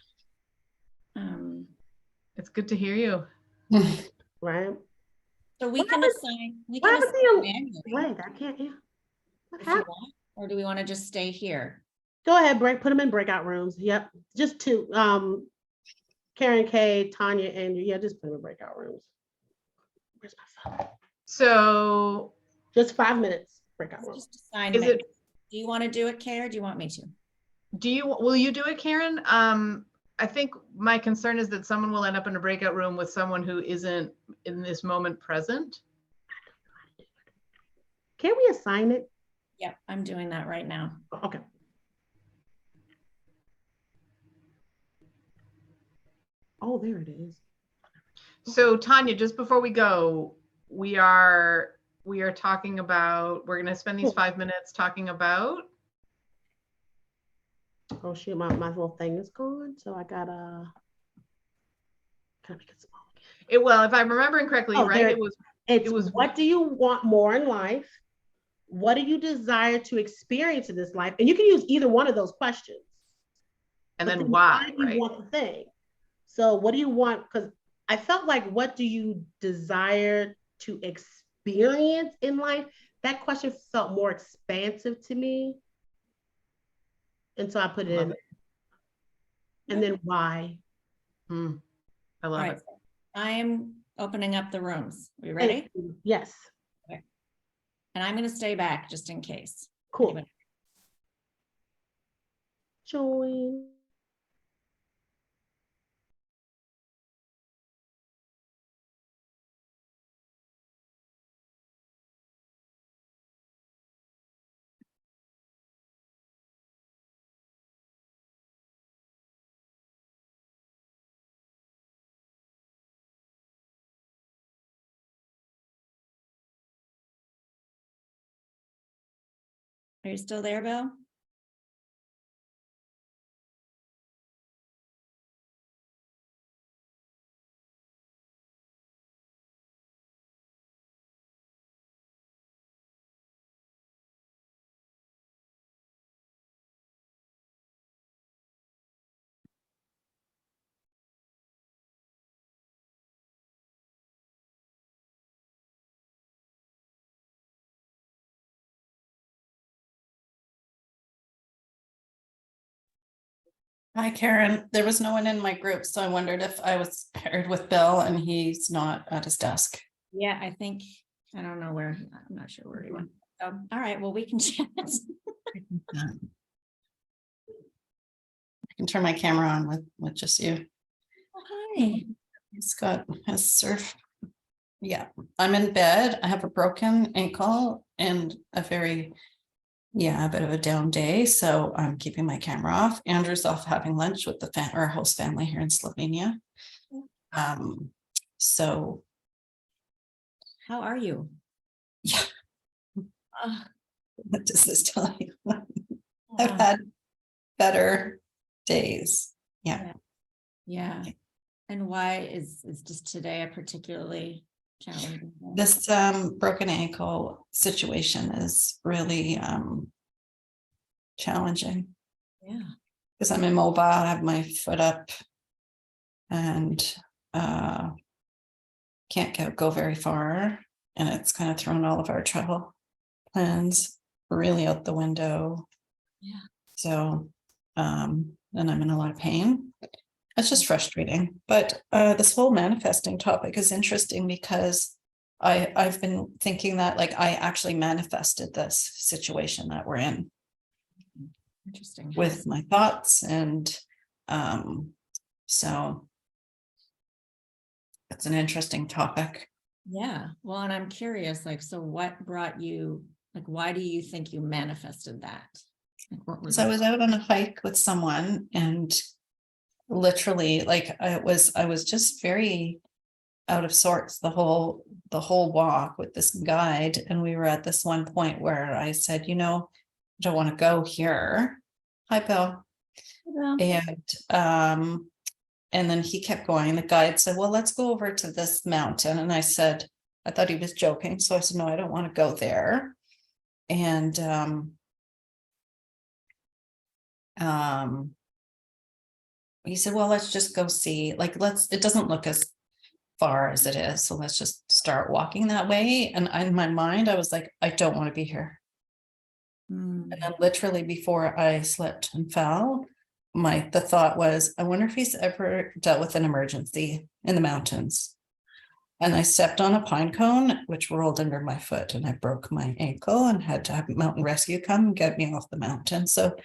It's good to hear you. Right. So we can assign. We What can happened assign to you? manually Wait, I can't hear. What if you happened? want, or do we want to just stay here? Go ahead, put them in breakout rooms. Yep. Just 2. Karen K, Tanya, Andrew. Yeah, just put them in breakout rooms. Where's my phone? So Just 5 minutes. Breakout room. Just assign. Is it? Do you want to do it, Kay, or do you want me to? Will you do it, Karen? I think my concern is that someone will end up in a breakout room with someone who isn't in this moment present. Can we assign it? Yeah, I'm doing that right now. Okay. Oh, there it is. So Tanya, just before we go, we are talking about, we're going to spend these 5 minutes talking about. Oh shoot, my little thing is gone. So I gotta kind of make it small. Well, if I'm remembering correctly, right? It was what do you want more in life? What do you desire to experience in this life? And you can use either one of those questions. And then why, right? You want the thing. So what do you want? Because I felt like, what do you desire to experience in life? That question felt more expansive to me. And so I put it in. And then why? I love it. I am opening up the rooms. Are you ready? Yes. Okay. And I'm going to stay back just in case. Cool. Join. Are you still there, Bill? Hi, Karen. There was no one in my group, so I wondered if I was paired with Bill and he's not at his desk. Yeah, I don't know where. I'm not sure where he went. All right, well, we can chat. I can turn my camera on with just you. Oh, hi. Scott has surf. Yeah, I'm in bed. I have a broken ankle and a bit of a down day. So I'm keeping my camera off. Andrew's off having lunch with our host family here in Slovenia. So How are you? yeah. What does this tell you? I've had better days. Yeah. And why is just today a particularly challenging? This broken ankle situation is really challenging. Yeah. because I'm immobile, I have my foot up and can't go very far. And it's kind of thrown all of our travel plans really out the window. Yeah. So, and I'm in a lot of pain. It's just frustrating. But this whole manifesting topic is interesting because I've been thinking that like I actually manifested this situation that we're in. Interesting. With my thoughts, and so it's an interesting topic. Yeah. Well, and I'm curious, like, so what brought you, like, why do you think you manifested that? Like, what was So I it? was out on a hike with someone, and literally, like, I was just very out of sorts the whole walk with this guide, and we were at this one point where I said, you know, I don't want to go here. Hi, Bill. Well, And then he kept going. The guide said, well, let's go over to this mountain. And I said, I thought he was joking. So I said, no, I don't want to go there. And he said, well, let's just go see, like, it doesn't look as far as it is. So let's just start walking that way. And in my mind, I was like, I don't want to be here. And then literally before I slipped and fell, the thought was, I wonder if he's ever dealt with an emergency in the mountains. And I stepped on a pine cone, which rolled under my foot, and I broke my ankle and had to have mountain rescue come and get me off the mountain. So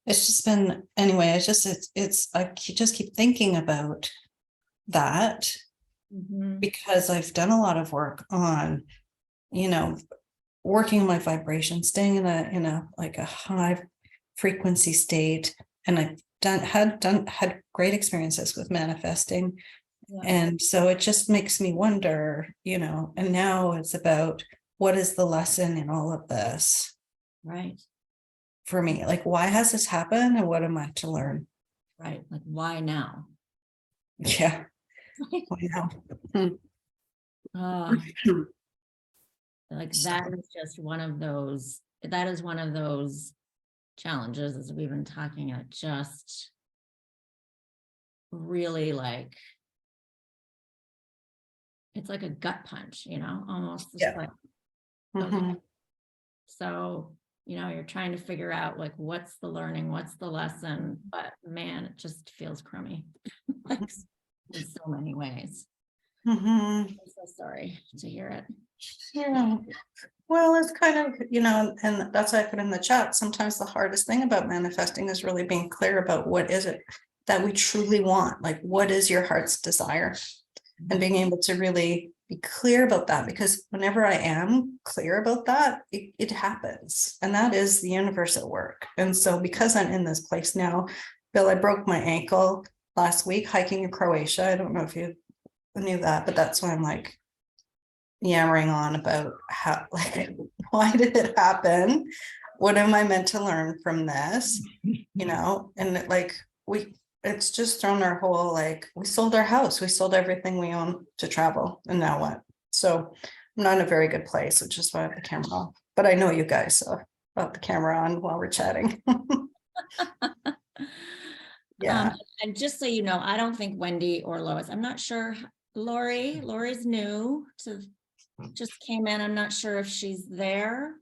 it's just been, anyway, I just keep thinking about that because I've done a lot of work on, you know, working my vibration, staying in a like a high frequency state. And I've had great experiences with manifesting. Yeah. And so it just makes me wonder, you know, and now it's about what is the lesson in all of this? Right. For me, like, why has this happened and what am I to learn? Right. Like, why now? Yeah. Why now? Like that is just one of those, challenges, as we've been talking about, just really like, it's like a gut punch, you know, almost. Yeah. Like, okay. So, you know, you're trying to figure out like, what's the learning, what's the lesson, but man, it just feels crummy like in so many ways. I'm so sorry to hear it. Yeah. Well, it's kind of, you know, and that's why I put in the chat. Sometimes the hardest thing about manifesting is really being clear about what is it that we truly want. Like, what is your heart's desire? And being able to really be clear about that, because whenever I am clear about that, it happens. And that is the universe at work. And so because I'm in this place now, Bill, I broke my ankle last week hiking in Croatia. I don't know if you knew that, but that's why I'm like yammering on about how, like, why did it happen? What am I meant to learn from this? You know, and like it's just thrown our whole, like, we sold our house, we sold everything we own to travel, and now what? So I'm not in a very good place, which is why I have the camera off. But I know you guys, so I'll have the camera on while we're chatting. Yeah. And just so you know, I don't think Wendy or Lois, I'm not sure. Lori's new to, just came in. I'm not sure if she's there.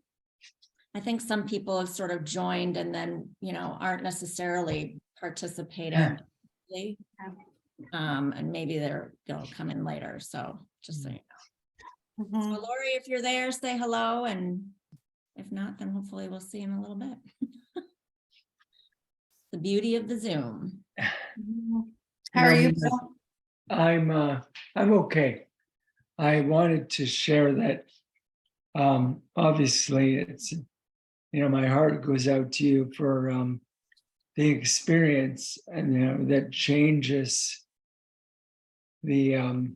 I think some people have sort of joined and then, you know, aren't necessarily participating. And maybe they'll come in later. So just so you know. So Lori, if you're there, say hello. And if not, then hopefully we'll see in a little bit. The beauty of the Zoom. How are you, Bill? I'm okay. I wanted to share that obviously it's, you know, my heart goes out to you for the experience, and you know, that changes the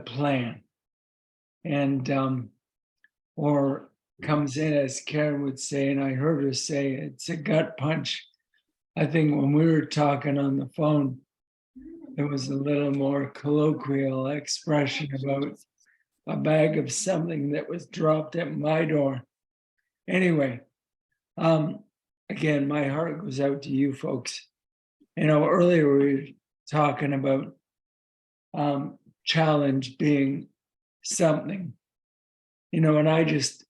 plan, and or comes in, as Karen would say, and I heard her say, it's a gut punch. I think when we were talking on the phone, it was a little more colloquial expression about a bag of something that was dropped at my door. Anyway, again, my heart goes out to you folks. You know, earlier we were talking about challenge being something, you know, and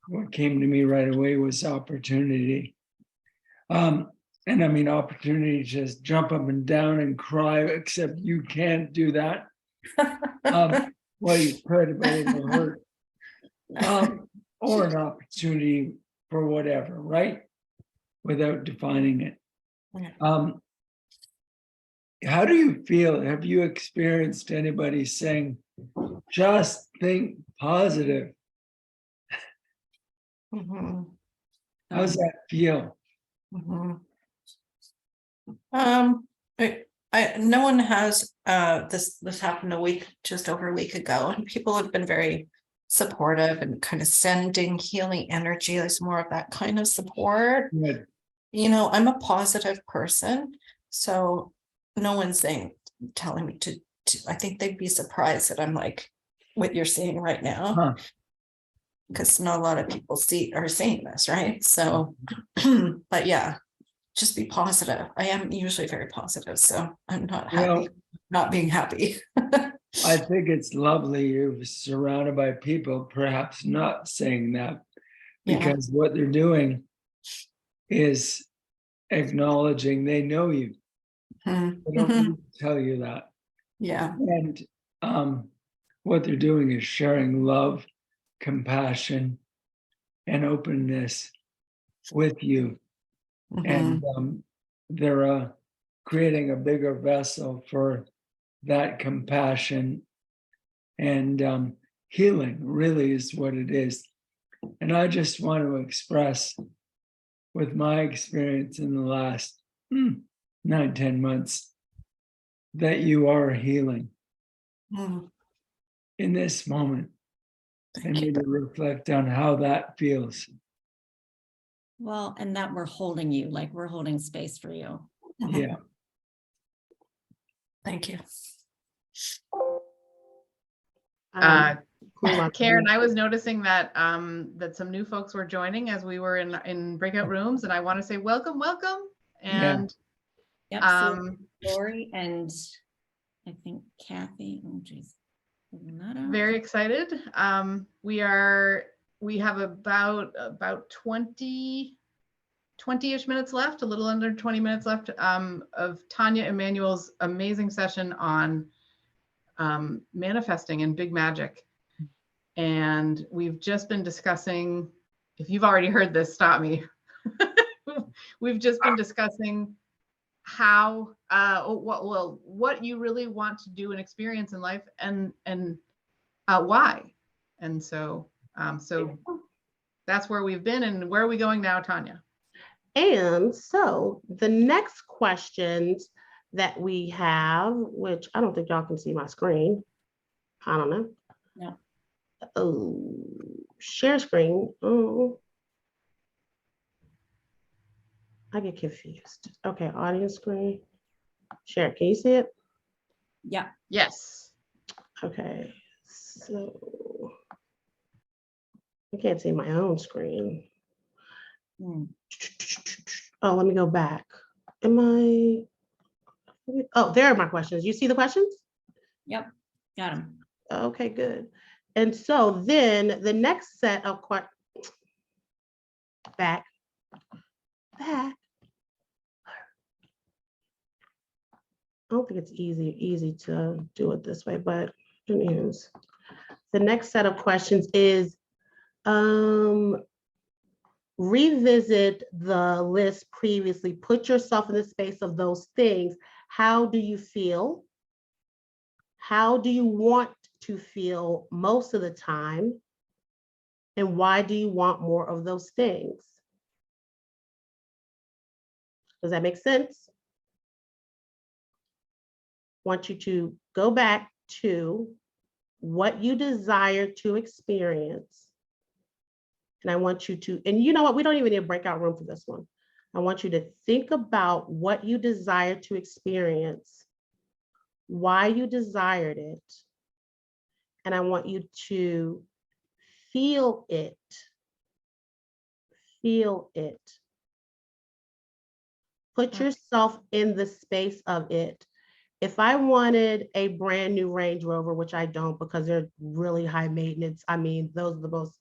what came to me right away was opportunity. And I mean, opportunity to just jump up and down and cry, except you can't do that. Well, you could, but it'll hurt. Or an opportunity for whatever, right? Without defining it. How do you feel? Have you experienced anybody saying, just think positive? Mhm, How's that feel? mhm. No one has, this happened just over a week ago, and people have been very supportive and kind of sending healing energy. There's more of that kind of support. Good. You know, I'm a positive person, so no one's telling me to, I think they'd be surprised that I'm like what you're seeing right now. Huh. Because not a lot of people are seeing this, right? So, but yeah, just be positive. I am usually very positive, so I'm not happy not being happy. I think it's lovely you're surrounded by people perhaps not saying that, because what they're doing is acknowledging they know you. Mhm. They don't need to tell you that. Yeah. And what they're doing is sharing love, compassion, and openness with you. Mhm. And they're creating a bigger vessel for that compassion and healing, really is what it is. And I just want to express, with my experience in the last 9-10 months, that you are healing Mhm. in this moment, and Thank you. maybe reflect on how that feels. Well, and that we're holding you, like we're holding space for you. Mhm. Yeah. Thank you. Karen, I was noticing that that some new folks were joining as we were in breakout rooms, and I want to say welcome. And Yep. So Lori and I think Kathy. Oh geez. very excited. We have about 20-ish minutes left, a little under 20 minutes left of Tonia Emanuel's amazing session on manifesting and big magic. And we've just been discussing, if you've already heard this, stop me. We've just been discussing how, what you really want to do and experience in life, and why. And so that's where we've been, and where are we going now, Tanya? And so the next questions that we have, which I don't think y'all can see my screen. I don't know. No. Oh, share screen. Oh, I get confused. Okay, audience screen. Share, can you see it? Yeah. Yes. Okay, so I can't see my own screen. Oh, let me go back. Oh, there are my questions. You see the questions? Yep. Got them. Okay, good. And so then the next set of questions, back. I don't think it's easy to do it this way, but it is. The next set of questions is revisit the list previously. Put yourself in the space of those things. How do you feel? How do you want to feel most of the time? And why do you want more of those things? Does that make sense? I want you to go back to what you desire to experience. And I want you to, and you know what, we don't even need a breakout room for this one. I want you to think about what you desire to experience, why you desired it, and I want you to feel it. Feel it. Put yourself in the space of it. If I wanted a brand new Range Rover, which I don't because they're really high maintenance. I mean, those are the most,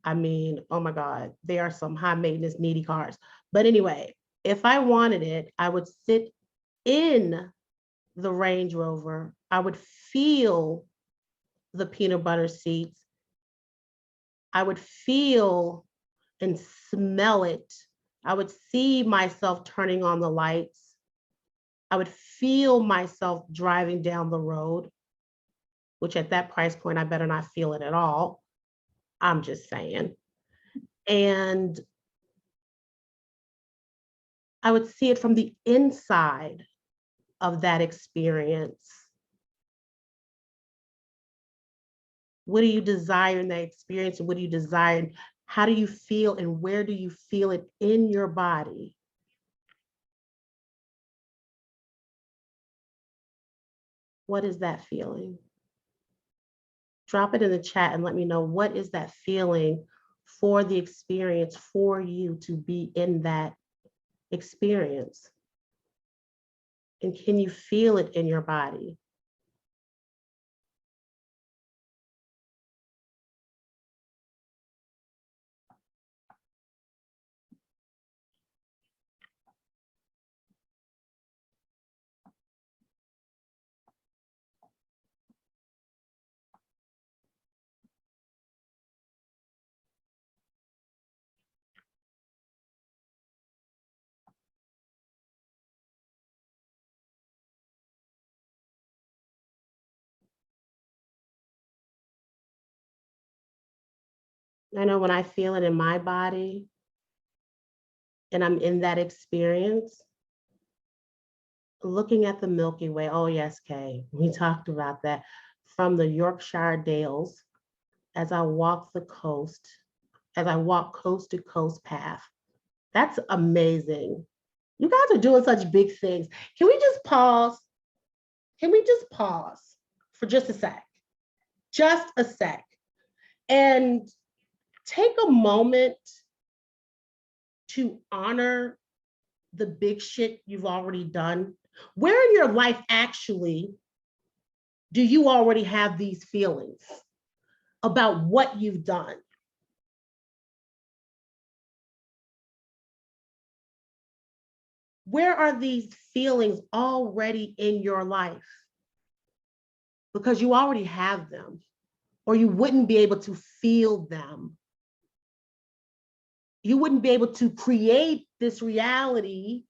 I mean, oh my God, they are some high maintenance, needy cars. But anyway, if I wanted it, I would sit in the Range Rover. I would feel the peanut butter seats. I would feel and smell it. I would see myself turning on the lights. I would feel myself driving down the road, which at that price point, I better not feel it at all. I'm just saying. And I would see it from the inside of that experience. What do you desire in that experience? And what do you desire? How do you feel? And where do you feel it in your body? What is that feeling? Drop it in the chat and let me know, what is that feeling for the experience, for you to be in that experience? And can you feel it in your body? I know when I feel it in my body and I'm in that experience, looking at the Milky Way. Oh yes, Kay, we talked about that. From the Yorkshire Dales, as I walk the coast, as I walk coast to coast path. That's amazing. You guys are doing such big things. Can we just pause? Can we just pause for just a sec? Just a sec. And take a moment to honor the big shit you've already done. Where in your life actually do you already have these feelings about what you've done? Where are these feelings already in your life? Because you already have them, or you wouldn't be able to feel them. You wouldn't be able to create this reality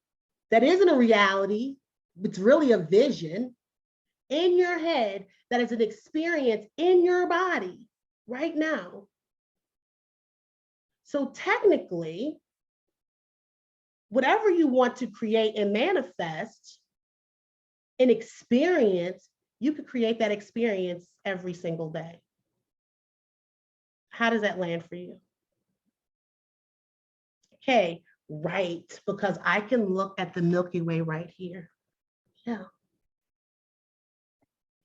that isn't a reality, it's really a vision in your head that is an experience in your body right now. So technically, whatever you want to create and manifest an experience, you could create that experience every single day. How does that land for you? Okay, right, because I can look at the Milky Way right here. Yeah.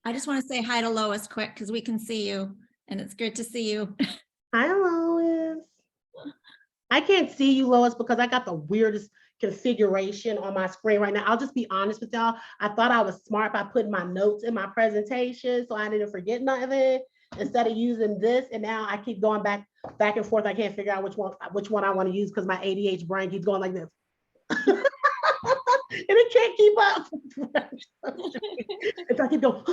I just want to say hi to Lois quick because we can see you and it's good to see you. Hi, Lois. I can't see you, Lois, because I got the weirdest configuration on my screen right now. I'll just be honest with y'all. I thought I was smart by putting my notes in my presentation so I didn't forget nothing instead of using this. And now I keep going back and forth. I can't figure out which one I want to use because my ADHD brain keeps going like this. And it can't keep up. If I keep going,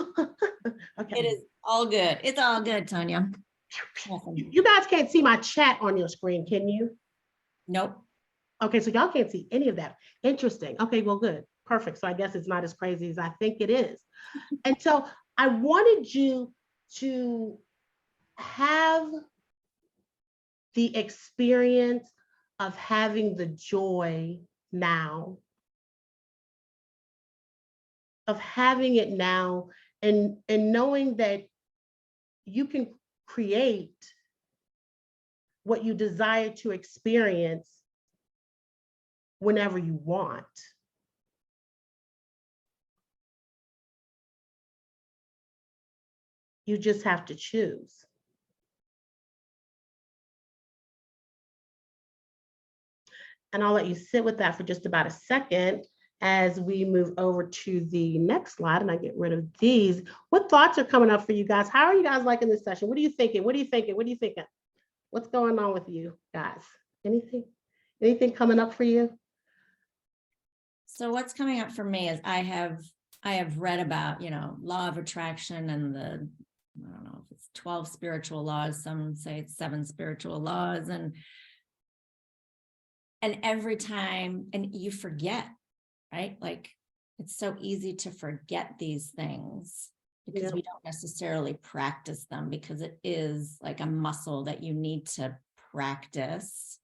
okay. It is all good. It's all good, Tanya. Awesome. You guys can't see my chat on your screen, can you? Nope. Okay, so y'all can't see any of that. Interesting. Okay, well, good. Perfect. So I guess it's not as crazy as I think it is. And so I wanted you to have the experience of having the joy now, of having it now, and knowing that you can create what you desire to experience whenever you want. You just have to choose. And I'll let you sit with that for just about a second as we move over to the next slide and I get rid of these. What thoughts are coming up for you guys? How are you guys liking this session? What are you thinking? What are you thinking? What are you thinking? What's going on with you guys? Anything coming up for you? So what's coming up for me is I have read about, law of attraction and I don't know if it's 12 spiritual laws, some say it's 7 spiritual laws, and every time, and you forget, right? Like it's so easy to forget these things because we don't necessarily practice them, because it is like a muscle that you need to practice.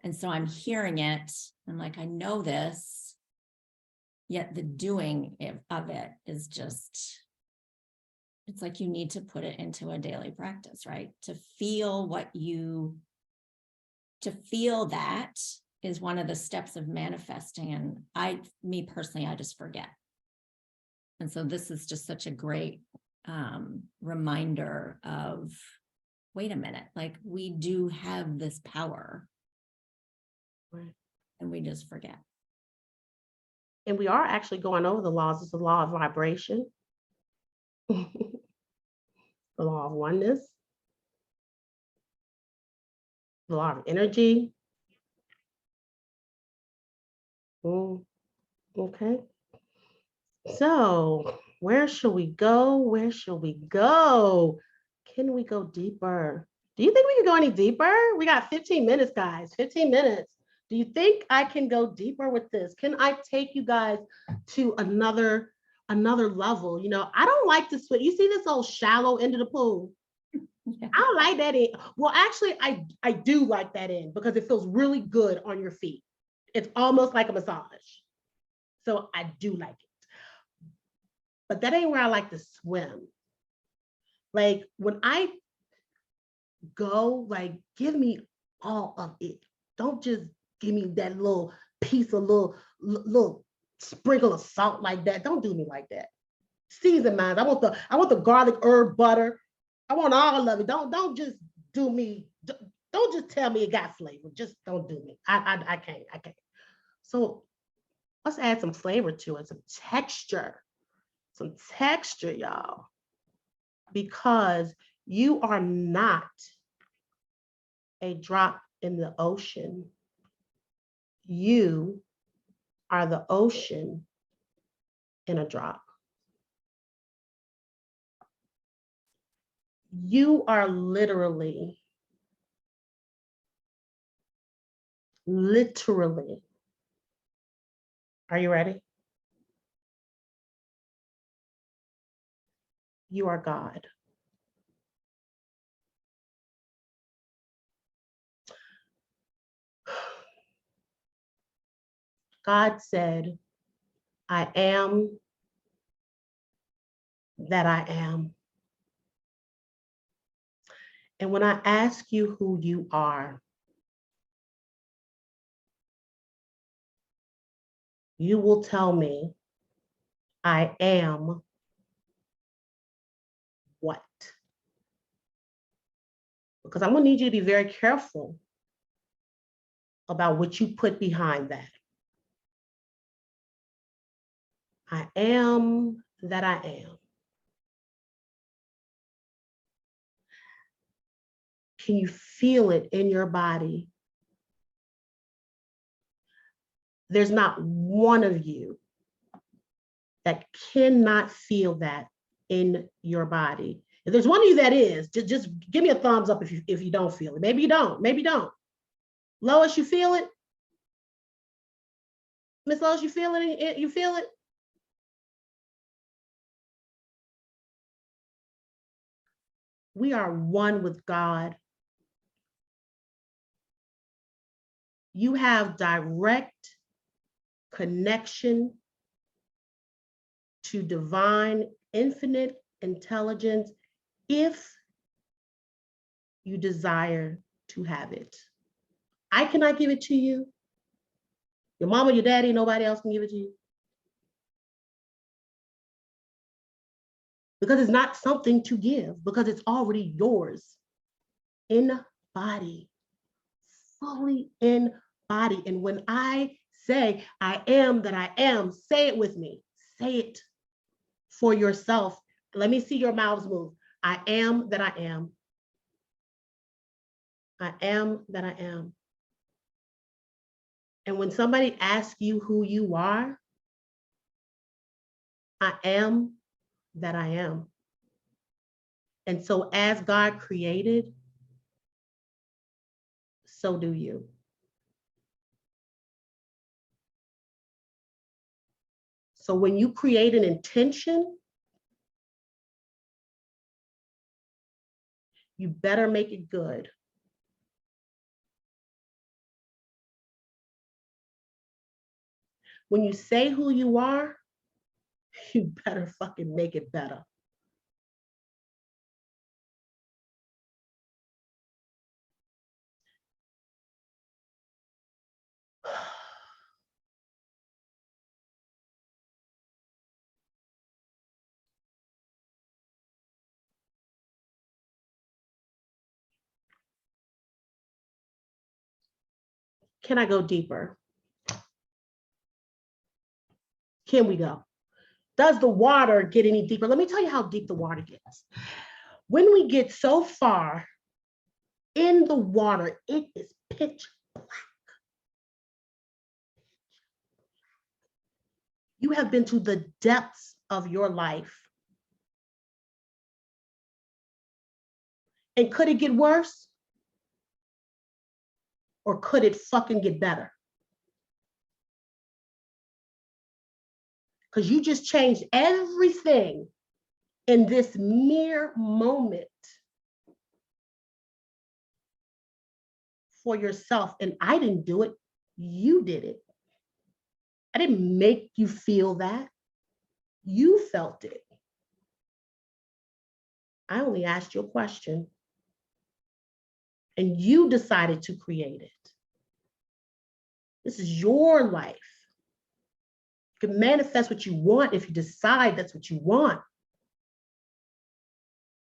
And so I'm hearing it, I'm like, I know this, yet the doing of it is just, it's like you need to put it into a daily practice, right? To feel that is one of the steps of manifesting. And me personally, I just forget. And so this is just such a great reminder of, wait a minute, like we do have this power, right? And we just forget. And we are actually going over the laws. It's the law of vibration, the law of oneness, the law of energy. Okay. So where should we go? Where should we go? Can we go deeper? Do you think we can go any deeper? We got 15 minutes, guys, 15 minutes. Do you think I can go deeper with this? Can I take you guys to another level? I don't like to swim. You see this old shallow end of the pool? Yeah. I don't like that end. Well, actually, I do like that end because it feels really good on your feet. It's almost like a massage. So I do like it. But that ain't where I like to swim. Like when I go, like, give me all of it. Don't just give me that little piece of little sprinkle of salt like that. Don't do me like that. Season mine. I want the garlic herb butter. I want all of it. Don't just do me. Don't just tell me it got flavor. Just don't do me. I can't. So let's add some flavor to it, some texture, y'all, because you are not a drop in the ocean. You are the ocean in a drop. You are literally, are you ready? You are God. God said, I am that I am. And when I ask you who you are, you will tell me, I am what? Because I'm going to need you to be very careful about what you put behind that. I am that I am. Can you feel it in your body? There's not one of you that cannot feel that in your body. If there's one of you that is, just give me a thumbs up if you don't feel it. Maybe you don't, maybe you don't. Lois, you feel it? Miss Lois, you feel it? You feel it? We are one with God. You have direct connection to divine, infinite intelligence if you desire to have it. I cannot give it to you. Your mama, your daddy, nobody else can give it to you. Because it's not something to give, because it's already yours in body, fully in body. And when I say, I am that I am, say it with me. Say it for yourself. Let me see your mouths move. I am that I am. I am that I am. And when somebody asks you who you are, I am that I am. And so as God created, so do you. So when you create an intention, you better make it good. When you say who you are, you better fucking make it better. Can I go deeper? Can we go? Does the water get any deeper? Let me tell you how deep the water gets. When we get so far in the water, it is pitch black. You have been to the depths of your life. And could it get worse? Or could it fucking get better? Because you just changed everything in this mere moment for yourself. And I didn't do it, you did it. I didn't make you feel that. You felt it. I only asked you a question. And you decided to create it. This is your life. You can manifest what you want if you decide that's what you want.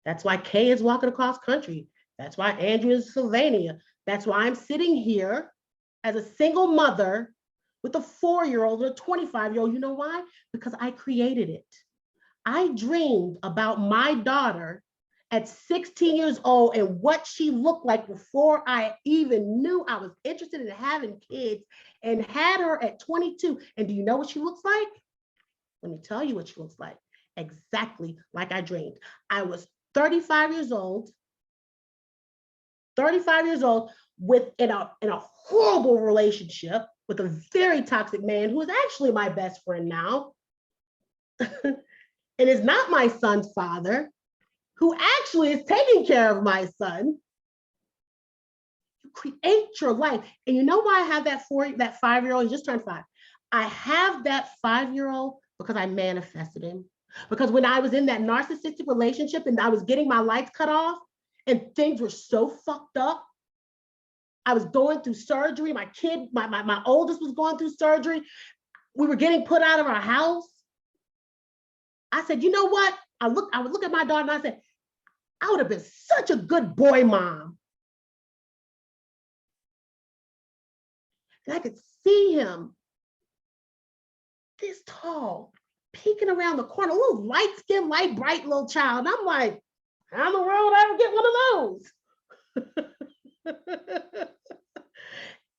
That's why Kay is walking across country. That's why Andrew is in Sylvania. That's why I'm sitting here as a single mother with a 4-year-old and a 25-year-old. You know why? Because I created it. I dreamed about my daughter at 16 years old and what she looked like before I even knew I was interested in having kids, and had her at 22. And do you know what she looks like? Let me tell you what she looks like. Exactly like I dreamed. I was 35 years old with in a horrible relationship with a very toxic man who is actually my best friend now. And is not my son's father, who actually is taking care of my son. You create your life. And you know why I have that 5-year-old? He just turned 5. I have that 5-year-old because I manifested him. Because when I was in that narcissistic relationship and I was getting my lights cut off and things were so fucked up, I was going through surgery. My kid, my oldest was going through surgery. We were getting put out of our house. I said, you know what? I would look at my daughter and I said, I would have been such a good boy mom. And I could see him this tall, peeking around the corner, a little light-skinned, light, bright little child. And I'm like, how in the world I ever get one of those?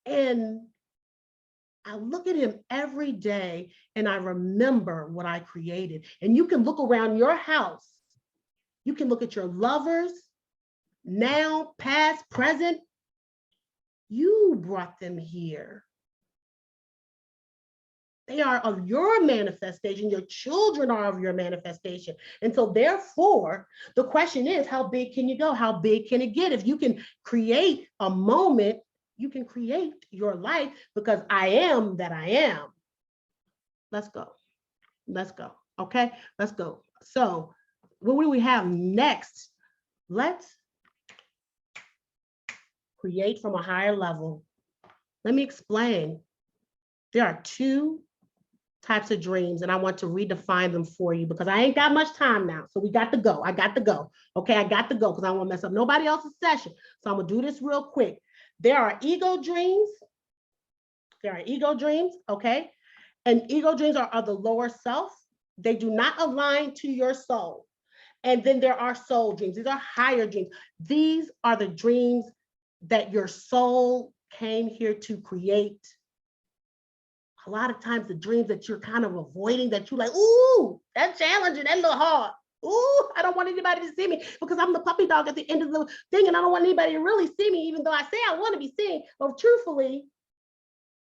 And I look at him every day and I remember what I created. And you can look around your house. You can look at your lovers, now, past, present. You brought them here. They are of your manifestation. Your children are of your manifestation. And so therefore, the question is, how big can you go? How big can it get? If you can create a moment, you can create your life, because I am that I am. Let's go. Let's go. Okay, let's go. So what do we have next? Let's create from a higher level. Let me explain. There are 2 types of dreams, and I want to redefine them for you because I ain't got much time now. So we got to go. I got to go. Okay, I got to go because I don't want to mess up nobody else's session. So I'm gonna do this real quick. There are ego dreams There are ego dreams, okay? And ego dreams are the lower self. They do not align to your soul. And then there are soul dreams. These are higher dreams. These are the dreams that your soul came here to create. A lot of times the dreams that you're kind of avoiding, that you're like, ooh, that's challenging, that's a little hard. Ooh, I don't want anybody to see me because I'm the puppy dog at the end of the thing and I don't want anybody to really see me, even though I say I want to be seen. But truthfully,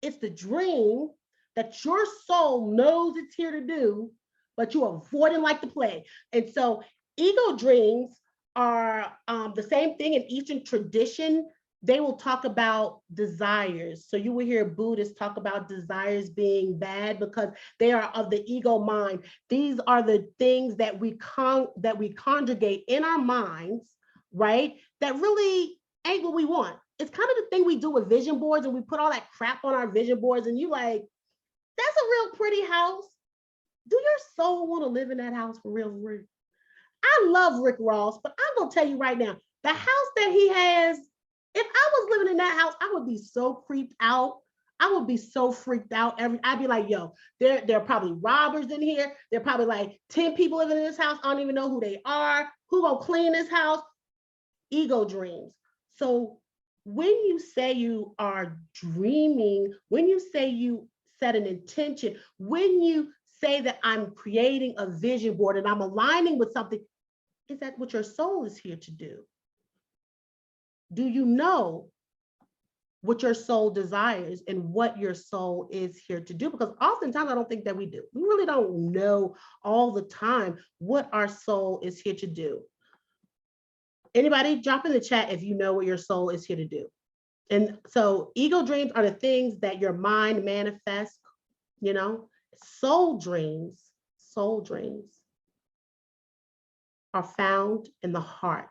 it's the dream that your soul knows it's here to do, but you're avoiding like the plague. And so ego dreams are the same thing in Eastern tradition. They will talk about desires. So you will hear Buddhists talk about desires being bad because they are of the ego mind. These are the things that we conjugate in our minds, right? That really ain't what we want. It's kind of the thing we do with vision boards, and we put all that crap on our vision boards and you like, that's a real pretty house. Do your soul want to live in that house for real? I love Rick Ross, but I'm gonna tell you right now, the house that he has, if I was living in that house, I would be so creeped out. I would be so freaked out. I'd be like, yo, there are probably robbers in here. There are probably like 10 people living in this house. I don't even know who they are. Who gonna clean this house? Ego dreams. So when you say you are dreaming, when you say you set an intention, when you say that I'm creating a vision board and I'm aligning with something, is that what your soul is here to do? Do you know what your soul desires and what your soul is here to do? Because oftentimes I don't think that we do. We really don't know all the time what our soul is here to do. Anybody drop in the chat if you know what your soul is here to do. And so ego dreams are the things that your mind manifests, you know. Soul dreams are found in the heart.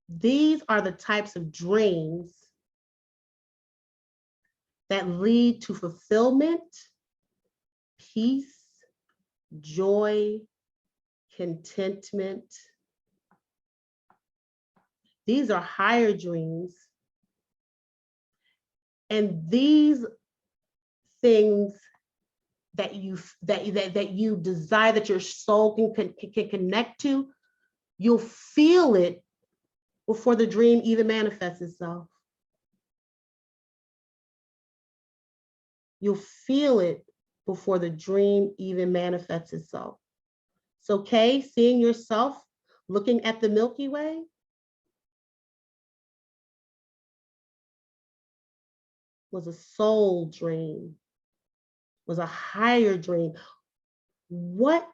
These are the types of dreams that lead to fulfillment, peace, joy, contentment. These are higher dreams. And these things that you desire, that your soul can connect to, you'll feel it before the dream even manifests itself. You'll feel it before the dream even manifests itself. So, Kay, seeing yourself looking at the Milky Way, was a soul dream, was a higher dream. What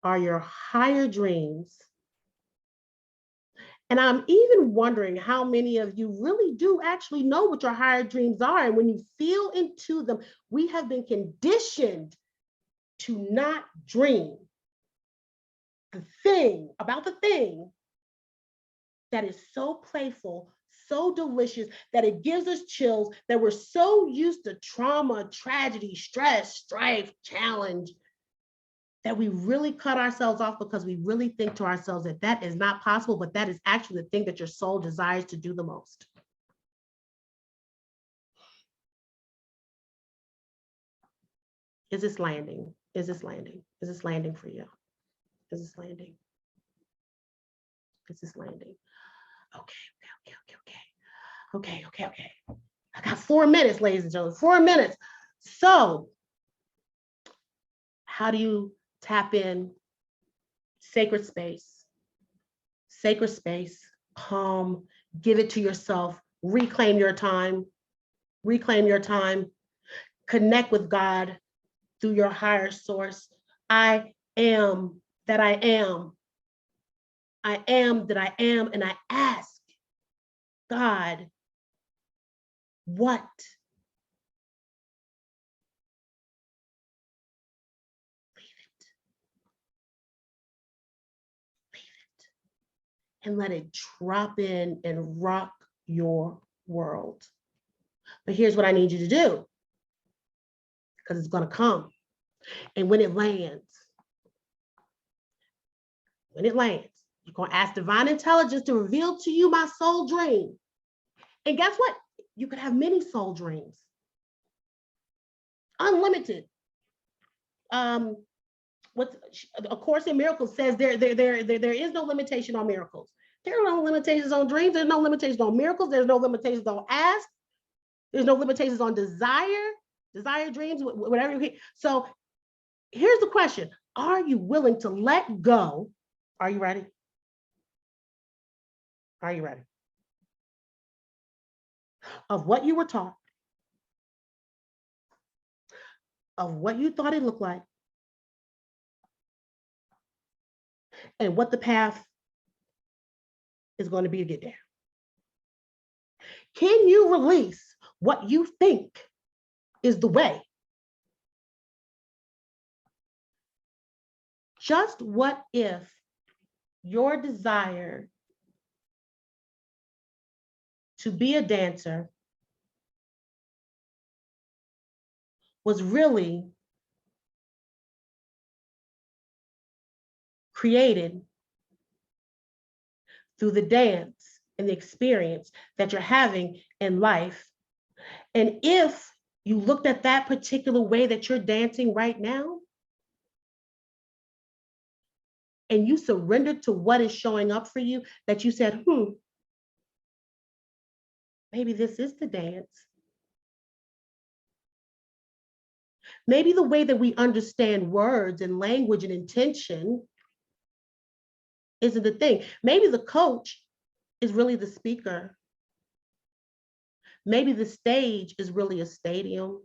are your higher dreams? And I'm even wondering how many of you really do actually know what your higher dreams are. And when you feel into them, we have been conditioned to not dream the thing that is so playful, so delicious, that it gives us chills, that we're so used to trauma, tragedy, stress, strife, challenge, that we really cut ourselves off because we really think to ourselves that that is not possible, but that is actually the thing that your soul desires to do the most. Is this landing? Is this landing? Is this landing for you? Is this landing? Is this landing? Okay. I got 4 minutes, ladies and gentlemen, 4 minutes. So how do you tap in? Sacred space, calm, give it to yourself, reclaim your time, connect with God through your higher source. I am that I am. I am that I am, and I ask God, what? Leave it. And let it drop in and rock your world. But here's what I need you to do, because it's going to come. And when it lands, You're going to ask divine intelligence to reveal to you my soul dream. And guess what? You could have many soul dreams. Unlimited. What A Course in Miracles says there is no limitation on miracles. There are no limitations on dreams. There's no limitations on miracles. There's no limitations on ask. There's no limitations on desire dreams, whatever you hear. So here's the question. Are you willing to let go? Are you ready? Are you ready? Of what you were taught, of what you thought it looked like, and what the path is going to be to get there. Can you release what you think is the way? Just what if your desire to be a dancer was really created through the dance and the experience that you're having in life? And if you looked at that particular way that you're dancing right now, and you surrendered to what is showing up for you, that you said, maybe this is the dance. Maybe the way that we understand words and language and intention isn't the thing. Maybe the coach is really the speaker. Maybe the stage is really a stadium.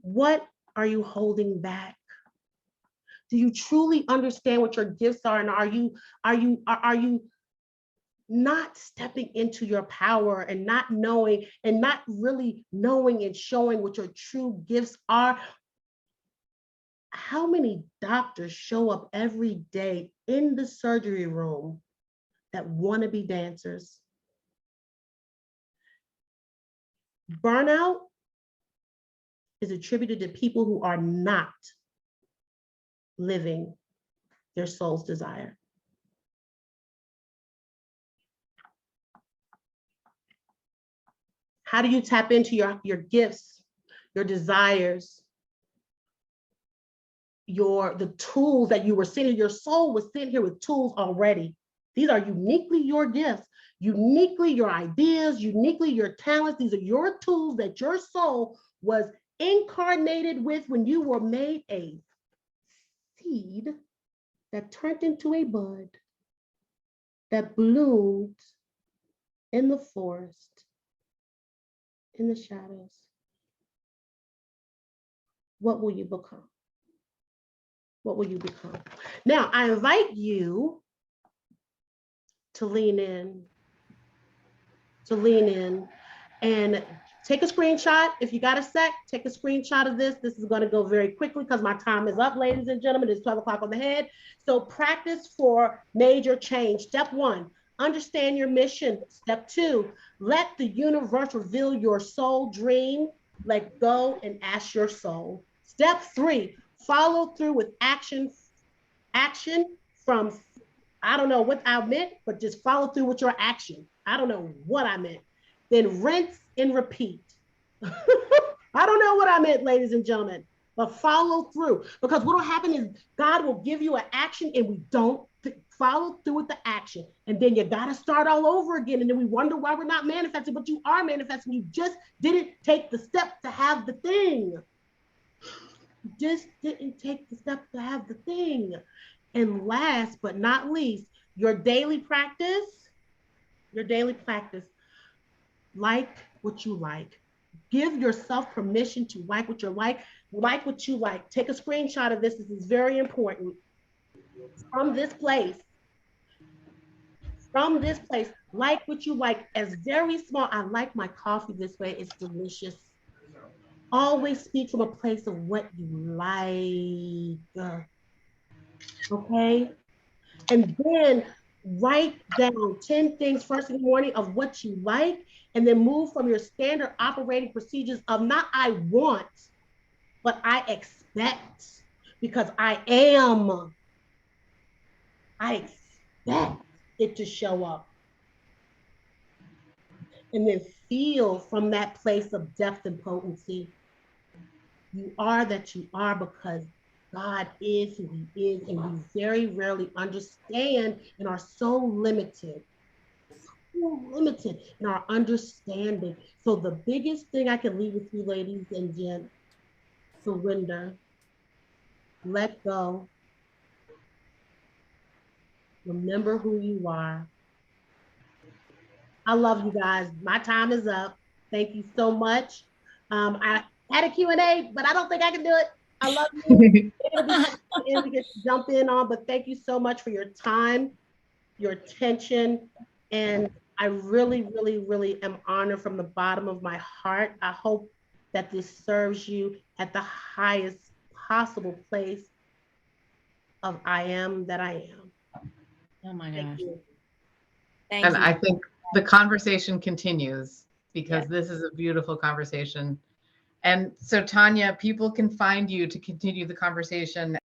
What are you holding back? Do you truly understand what your gifts are? And are you not stepping into your power and not knowing and not really knowing and showing what your true gifts are? How many doctors show up every day in the surgery room that want to be dancers? Burnout is attributed to people who are not living their soul's desire. How do you tap into your gifts, your desires, the tools that you were sitting, your soul was sitting here with tools already. These are uniquely your gifts, uniquely your ideas, uniquely your talents. These are your tools that your soul was incarnated with when you were made a seed that turned into a bud that bloomed in the forest, in the shadows. What will you become? What will you become? Now, I invite you to lean in and take a screenshot. If you got a sec, take a screenshot of this. This is going to go very quickly because my time is up, ladies and gentlemen. It's 12 o'clock on the head. So practice for major change. Step 1, understand your mission. Step 2, let the universe reveal your soul dream. Let go and ask your soul. Step 3, follow through with action from, I don't know what I meant, but just follow through with your action. I don't know what I meant. Then rinse and repeat. I don't know what I meant, ladies and gentlemen, but follow through, because what will happen is God will give you an action and we don't follow through with the action. And then you got to start all over again. And then we wonder why we're not manifesting, but you are manifesting. You just didn't take the step to have the thing. You just didn't take the step to have the thing. And last but not least, your daily practice, like what you like. Give yourself permission to like what you like what you like. Take a screenshot of this. This is very important. From this place, like what you like, as very small. I like my coffee this way. It's delicious. Always speak from a place of what you like. Okay? And then write down 10 things first in the morning of what you like, and then move from your standard operating procedures of not I want, but I expect, because I expect it to show up. And then feel from that place of depth and potency. You are that you are because God is who he is, and we very rarely understand and are so limited in our understanding. So the biggest thing I can leave with you, ladies and gents, surrender, let go, remember who you are. I love you guys. My time is up. Thank you so much. I had a Q&A, but I don't think I can do it. I love you. We can jump in on, but thank you so much for your time, your attention, and I really, really, really am honored from the bottom of my heart. I hope that this serves you at the highest possible place of I am that I am. Oh my Thank gosh. you. Thank And you. I think the conversation continues because Yes. this is a beautiful conversation. And so Tanya, people can find you to continue the conversation